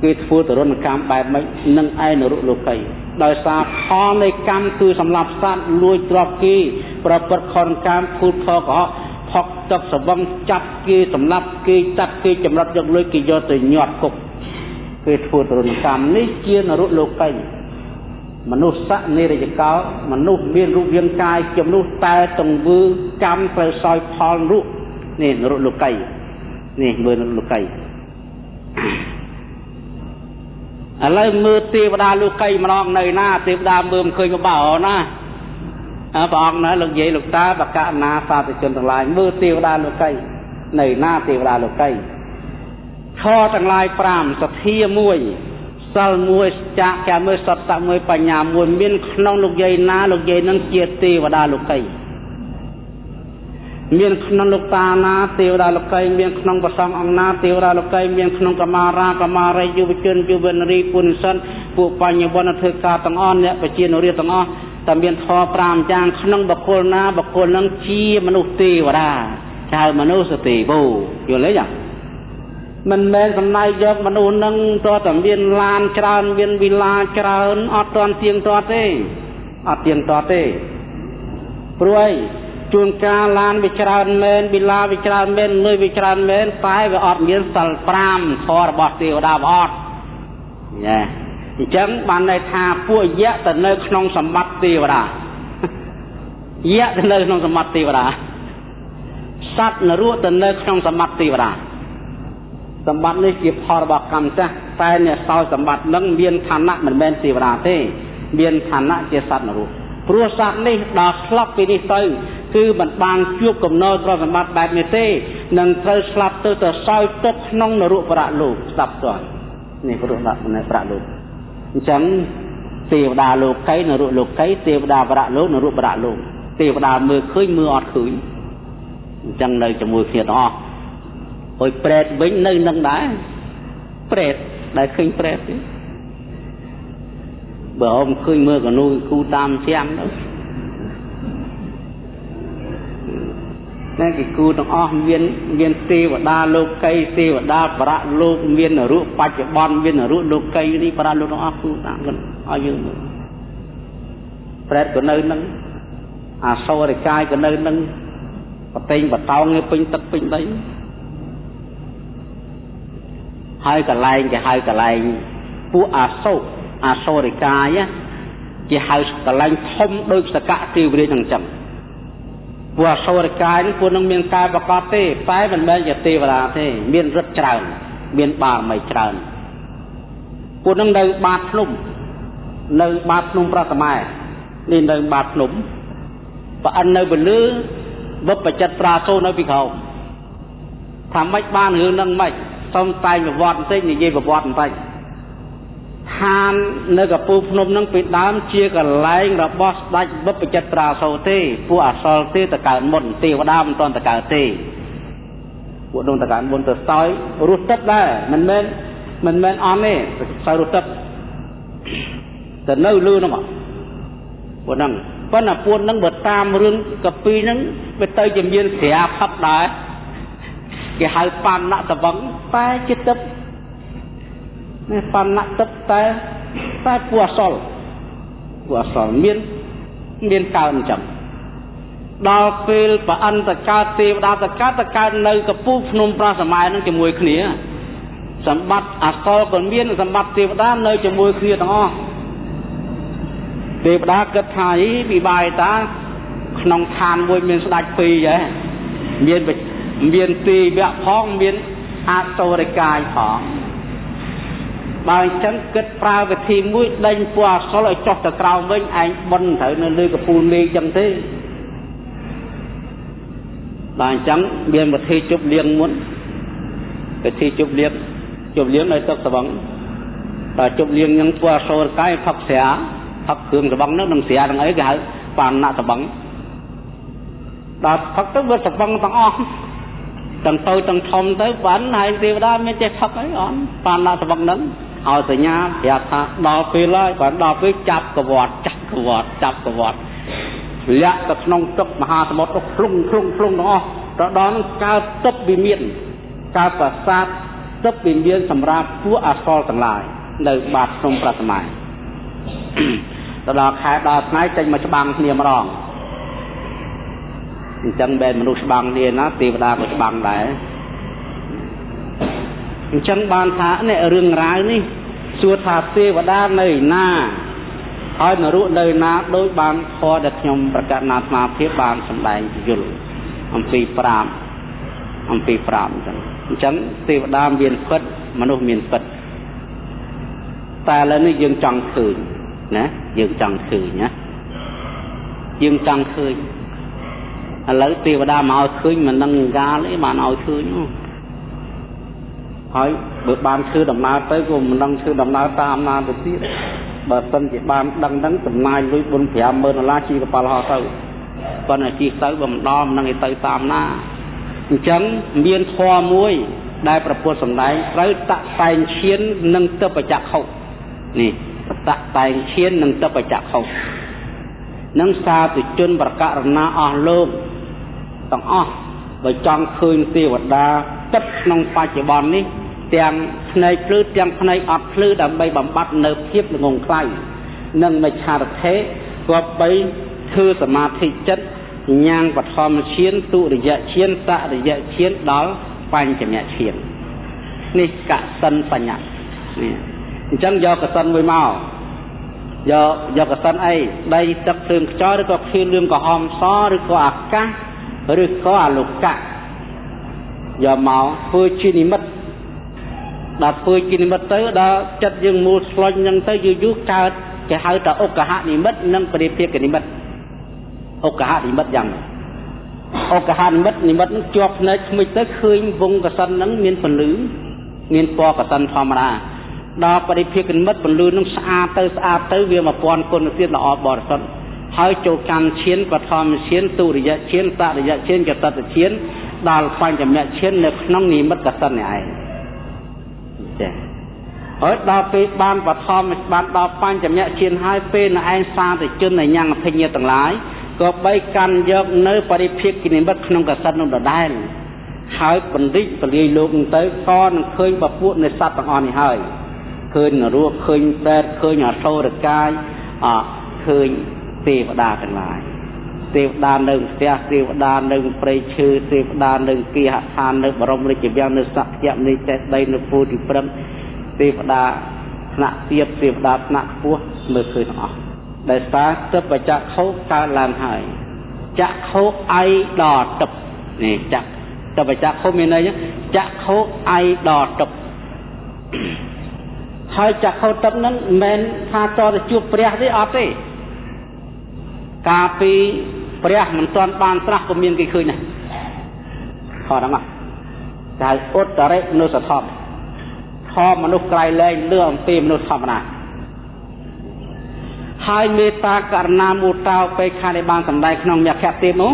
cái phu tử rôn cam bài mấy nâng ai nở lục thầy đời xa khó này cam cứ sầm lạp sát lui trọc kia và bật con cam phu thọ có học tập sầm vong chặt kia sầm lạp kia chặt kia chầm lạp dọc lui kia do từ nhọt cục cái phu tử rôn cam này chia nở lục thầyมนุษย์สักนี่จะก้าวมนุษย์มีรูปยังกายจมนุษย์แต่ตรงมือกำไปซอยพรรูปนี่รูปลูกไก่นี่มือรูปลูกไก่ lấy mưa tiêu đa lưu cây mà non này na tiêu đa mưa khơi mà bảo na bọn nó lực gì lực ta và cả na sa thì chân thằng lại mưa tiêu đa lưu cây này na tiêu đa lưu cây kho thằng lại pram sạch thia muôi sal muôi chạ cả muôi sạch tạ muôi bà nhà muôi miên non lục dây na lục dây nâng chia tiêu đa lưu cây miên non lục ta na tiêu đa lưu cây miên non bờ sông ông na tiêu đa lưu cây miên non camara du chân du bên ri pun sân phụ bà nhà bọn thưa ca tầng on nè bà chiên ri tầng onแต่เมียนทอปรามจางขนมบกโคลนาบกโคลนังชี้มนุษย์ตีวดาชาวมนุษย์สติบูอยู่เลยอย่างมันแม่สำนัยยกมนุษย์นั่งตัวแต่เมียนลานจานเมียนวิลาจานอดตอนเตียงตัวเต้อดเตียงตัวเต้ปลุยจุนกาลานวิจารณ์เมนวิลาวิจารณ์เมนเลยวิจารณ์เมนไปไปอดเมียนสัลปรามทอระบอดตีวดาอดเนี่ยจังบ้านในทาพวกเยอะแต่เนื้อขนมสมบัติตีวดาเยอะแต่เนื้อขนมสมบัติตีวดาสัตว์นรู้แต่เนื้อขนมสมบัติตีวดาสมบัตินี้เกี่ยวพอระบกรรมจ้ะแต่เนี่ยซอยสมบัตินั่งเบียนฐานะเหมือนเบนตีวดาเท่เบียนฐานะเกี่ยวสัตว์นรู้เพราะสัตว์นี้ดอกสลับปีนี้เตยคือมันบางช่วงกับเนื้อสมบัติแบบนี้เท่นั่งเตยสลับเตยแต่ซอยตกน้องนรู้ประลูกสับตัวนี่ประลูกในประลูกจังเทวดาโลกไก่นรุโลกไก่เทวดาประโลกนรุประโลกเทวดามือคุยมืออดคุยจังเลยจะมือเขียนออกโอ้ยเปรตบิ้งnơiนั่งได้เปรตได้คุยเปรตเบอร์อมคุยมือกับนุ้ยคู่ตามเชียงแล้วนั่นคือกูต้องอ้อมเวียนเทวดาโลกไก่เทวดาประโลกเวียนนรุปัจจุบันเวียนนรุโลกไก่นี่ประโลกต้องอ้อมกูต่างกันอายุเปรตก็nơiนั่งอาโซริกายก็nơiนั่งปะเต็งปะเตาเงี้ยปิงตัดปิงได้ให้กระไลจะให้กระไลผู้อาโซริกายจะให้กระไลทมโดยสกัดที่บริเวณจังพวกโซริกายนี่พวกนังเมียนกายประกอบเต้ไปมันเป็นจะเทวดาเต้เมียนรัดจานเมียนบาไม่จานพวกนังเดินบาดนุ่มเดินบาดนุ่มประสมัยนี่เดินบาดนุ่มปะอันเดินบนเรือวัดประจัดปลาโซนพิเขาทำไม่บ้านหือนั่งไม่ต้มไตแบบวอดเส้นยี่แบบวอดไปทานเนื้อกับปูพนมนั่งปิดน้ำเชียกับไหลเราบอสได้วัดประจัดปลาโซเต้ผู้อาซอลเต้ตะการมนเต้วดามตอนตะการเต้พวกดวงตะการบนตัวซอยรุดตัดได้มันเม้นอันนี้ซอยรุดตัดแต่เนื้อลื่นนะมั้งพวกนั่งเพราะน่ะพวกนั่งเบิดตามเรื่องกับปีนั้นไปเตยจำเย็นเสียพับได้แกหายปันนักตะบังไปจิตตับนี่ปันนักตับไปปัวซอลเมียนการจังดาวเฟลปะอันตะการเทวดาตะการในกับผู้พนมปราสมัยนั่งจะมวยขึ้นเนี่ยสมบัติอัศรเป็นเมียนสมบัติเทวดาในจะมวยขึ้นต่อเทวดากระถายปีใบตาขนมทานมวยเมียนสลายปีใหญ่เมียนตีเบะพ้องเมียนอาโตริกายของบางชั้นเกิดปลาไปทีมุ้ยได้ปัวเขาเลยจอกตะกราวเมื่อไอ้บนเถอะนั่นเลยกับปูนมีจังที่บางชั้นเมียนไปทีจุบเลี้ยงมุ้นไปทีจุบเลี้ยงในตะบังแต่จุบเลี้ยงยังปัวโซนใกล้พักเสียพักเครื่องตะบังนั่งเสียดังไอ้ก็หายปานหน้าตะบังแต่พักตั้งเวทตะบังตั้งอ้อมตั้งโตตั้งทอมtớiฝันให้เทวดาไม่ใช่พักไอ้อ่อนปานหน้าตะบังนั้นเอาแต่ยาอยากดอกไปเลยก่อนดอกไปจับกระวอดเละตะนองตกมหาสมุทรคลุ้งเนาะตอนนั้นการตบบิเมียนการประสาทตบบิเมียนสำหรับผู้อาซอลต่างหลายในบาททรงประสมัยตลอดแค่ดอกไม้ใจมาฉบังเนียมร้องจังเป็นมนุษย์บางเดียนะเทวดาก็บางได้จังบานท้าเนี่ยเรื่องร้ายนี่สัวถาเทวดาในหน้าคอยนรุในหน้าโดยบานคอเด็กยมประกาศนามาเพียบานสำแดงยุลอัมพีปรามจังเทวดาเมียนเพิดมนุษย์เมียนเพิดต តែឥឡូវនេះយើងចង់ឃើញណាយើងចង់ឃើញណាយើងចង់ឃើញឥឡូវទេវតាមកឲ្យឃើញមិនដឹងកាលអីបានឲ្យឃើញហើយបើបានធ្វើដំណើរទៅក៏មិនដឹងធ្វើដំណើរតាមណាទៅទៀតបើមិនជាបានដឹងចំណាយលុយ$50,000ជិះកប៉ាល់ហោះទៅប៉ុន្តែជិះទៅបើមិនដល់មិនដឹងទៅតាមណាអញ្ចឹងមានធម៌មួយដែលប្រពុតសម្ដែងត្រូវតតែងឈាននិងទិបចក្ខុនេះតតែងឈាននិងទិបចក្ខុនឹងសាធុជនប្រកាសណាអស់លោកទាំងអស់បើចង់ឃើញទេវតាទឹកក្នុងបច្ចុប្បន្ននេះទាំងភ្នែកភ្លឺទាំងភ្នែកអត់ភ្លឺដើម្បីបំបត្តិនៅភាពល្ងងខ្លៅនិងមច្ឆរិទ្ធិគប្បីធ្វើសមាធិចិត្តញាងបឋមឈានទុរិយឈានសរិយឈានដល់បញ្ចមឈាននេះកសិនបញ្ញត្តិនេះអញ្ចឹងយកកសិនមួយមកយកកសិនអីដីទឹកភ្លើងខ្យល់ឬក៏ភ្លៀងលឿងក្រហមសឬក៏អាកាសឬក៏អលោកៈយកមកធ្វើជានិមិត្តដល់ធ្វើជានិមិត្តទៅដល់ចិត្តយើងមូលស្លុញហ្នឹងទៅយូរកើតគេហៅថាឧក្កហនិមិត្តនិងបរិភាគនិមិត្តឧក្កហនិមិត្តយ៉ាងឧក្កហនិមិត្តនឹងជាប់ភ្នែកខ្មិចទៅឃើញវងកសិនហ្នឹងមានពន្លឺមានពណ៌កសិនធម្មតាដល់បរិភាគនិមិត្តពន្លឺនឹងស្អាតទៅវា1000គុណទៀតល្អបរិសុទ្ធហើយចូលកម្មឈានបឋមឈានទុរិយឈានសរិយឈានកតតឈានដល់បញ្ចមឈាននៅក្នុងនិមិត្តកសិននេះឯងចា៎ហើយដល់ពេលបានបឋមបានដល់បញ្ចមឈានហើយពេលនៅឯងសាធុជននៃញ៉ាំងអភិញ្ញាទាំងឡាយក៏បីកាន់យកនៅបរិភាគនិមិត្តក្នុងកសិននោះដដែលហើយបណ្ឌិតពលាយលោកទៅក៏នឹងឃើញបពួកនៃសត្វទាំងអស់នេះហើយឃើញនរោឃើញប្រែតឃើញអសូរកាយឃើញទេវតាទាំងឡាយទេវតានៅផ្ទះទេវតានៅព្រៃឈើទេវតានៅគាហដ្ឋាននៅបរមរាជវាំងនៅសក្យនៃចេតិយនៅពោធិព្រឹមទេវតាថ្នាក់ទាបទេវតាថ្នាក់ខ្ពស់មើលឃើញទាំងអស់ដែលសារទឹកបច្ចៈខោកើតឡើងហើយចក្ខុអៃដល់ទឹកនេះចក្ខទឹកបច្ចៈខោមានន័យចក្ខុអៃដល់ទឹកហើយចក្ខុទឹកហ្នឹងមិនមែនថាតទៅជួបព្រះទេអត់ទេកាលពីព្រះមិនទាន់បានត្រាស់ក៏មានគេឃើញដែរខហ្នឹងតែឧត្តរិនុសធម្មធម៌មនុស្សក្រៃលែងលឺអំពីមនុស្សធម្មតាហើយមេត្តាករុណាមុទោបេក្ខាដែលបានសម្ដែងក្នុងមគ្គទេពនោះ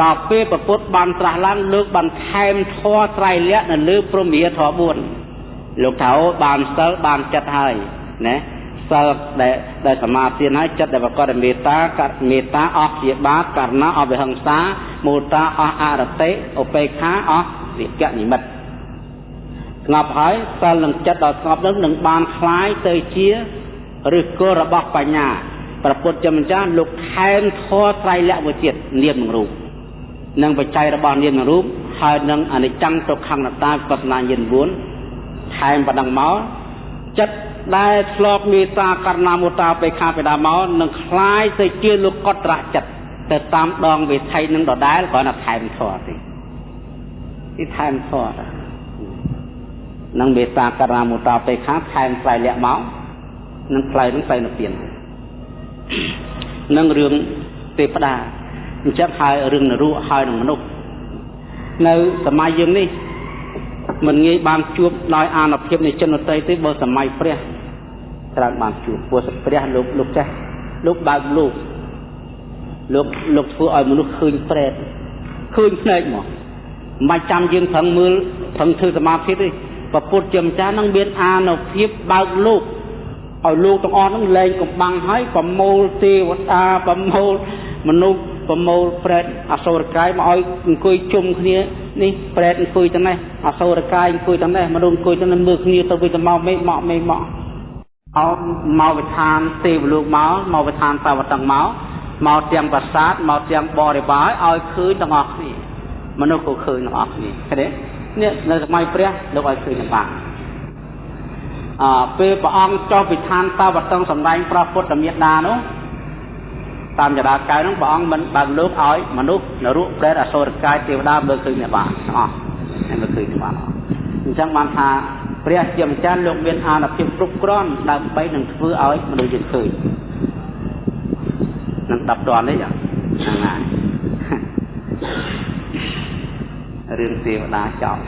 ដល់ពេលប្រពុតបានត្រាស់ឡើងលើកបន្ថែមធម៌ត្រៃលក្ខនៅលើព្រហ្មវិហារធម៌4លោកថាអូបានសិលបានចិត្តហើយណាសិលដែលសមាធិហើយចិត្តដែលប្រកបដោយមេត្តាអស់ជាបាបករុណាអស់វិហិង្សាមុទោអស់អរតិឧបេក្ខាអស់វិកនិមិត្តស្ងប់ហើយសិលនឹងចិត្តដល់ស្ងប់នឹងបានคล้ายទៅជាឬក៏របស់បញ្ញាព្រះពុទ្ធជាម្ចាស់លោកថែមធម៌ត្រៃលក្ខមួយទៀតនាមនឹងរូបនិងបច្ច័យរបស់នាមនឹងរូបហើយនឹងអនិច្ចំទុក្ខអនត្តាវិបស្សនាញាណ4ថែមបណ្ដឹងមកចិត្តដែលធ្លាប់មេត្តាករុណាមុទោបេក្ខាពីដើមមកនឹងคล้ายទៅជាលោកកត្រចិត្តទៅតាមដងវិថីនឹងដដែលគ្រាន់តែថែមធម៌ទេទីថែមធម៌នឹងមេត្តាករុណាមុទោបេក្ខាថែមត្រៃលក្ខមកនឹងផ្លូវនឹងទៅនិព្វាននឹងរឿងទេវតាអញ្ចឹងហើយរឿងនរោហើយនឹងមនុស្សនៅសម័យយើងនេះមិនងាយបានជួបដោយអានុភាពនៃជនដទៃទេបើសម័យព្រះត្រូវបានជួបព្រោះព្រះលោកចេះលោកបើកលោកធ្វើឲ្យមនុស្សឃើញប្រែតឃើញភ្នែកមកមិនចាំយើងប្រឹងមើលប្រឹងធ្វើសមាធិទេព្រះពុទ្ធជាម្ចាស់នឹងមានអានុភាពបើកលោកឲ្យលោកទាំងអស់ហ្នឹងលែងកំបាំងហើយប្រមូលទេវតាប្រមូលមនុស្សប្រមូលប្រែតអសូរកាយមកឲ្យអង្គុយជុំគ្នានេះប្រែតអង្គុយទៅនេះអសូរកាយអង្គុយទៅនេះមនុស្សអង្គុយទៅនេះមើលគ្នាទៅវិញទៅមកមេមកអោមកវិធានទេវលោកមកវិធានតាវតឹងមកទាំងប្រាសាទមកទាំងបរិវារឲ្យឃើញទាំងអស់គ្នាមនុស្សក៏ឃើញទាំងអស់គ្នាឃើញទេនេះនៅសម័យព្រះលោកឲ្យឃើញទាំងបានពេលព្រះអង្គចុះវិធានតាវតឹងសម្ដែងប្រពុទ្ធមេត្តានោះតាមចរាចរណ៍ហ្នឹងព្រះអង្គមិនបើកលោកឲ្យមនុស្សនរោប្រែតអសូរកាយទេវតាមើលឃើញអ្នកបានទាំងអស់ហើយមើលឃើញទាំងបានអញ្ចឹងបានថា ព្រះជាម្ចាស់លោកមានអានុភាពគ្រប់គ្រាន់ដើម្បីនឹងធ្វើឲ្យមនុស្សយើងឃើញនឹង10ដននេះហ្នឹងហើយរឿងទេវតាចប់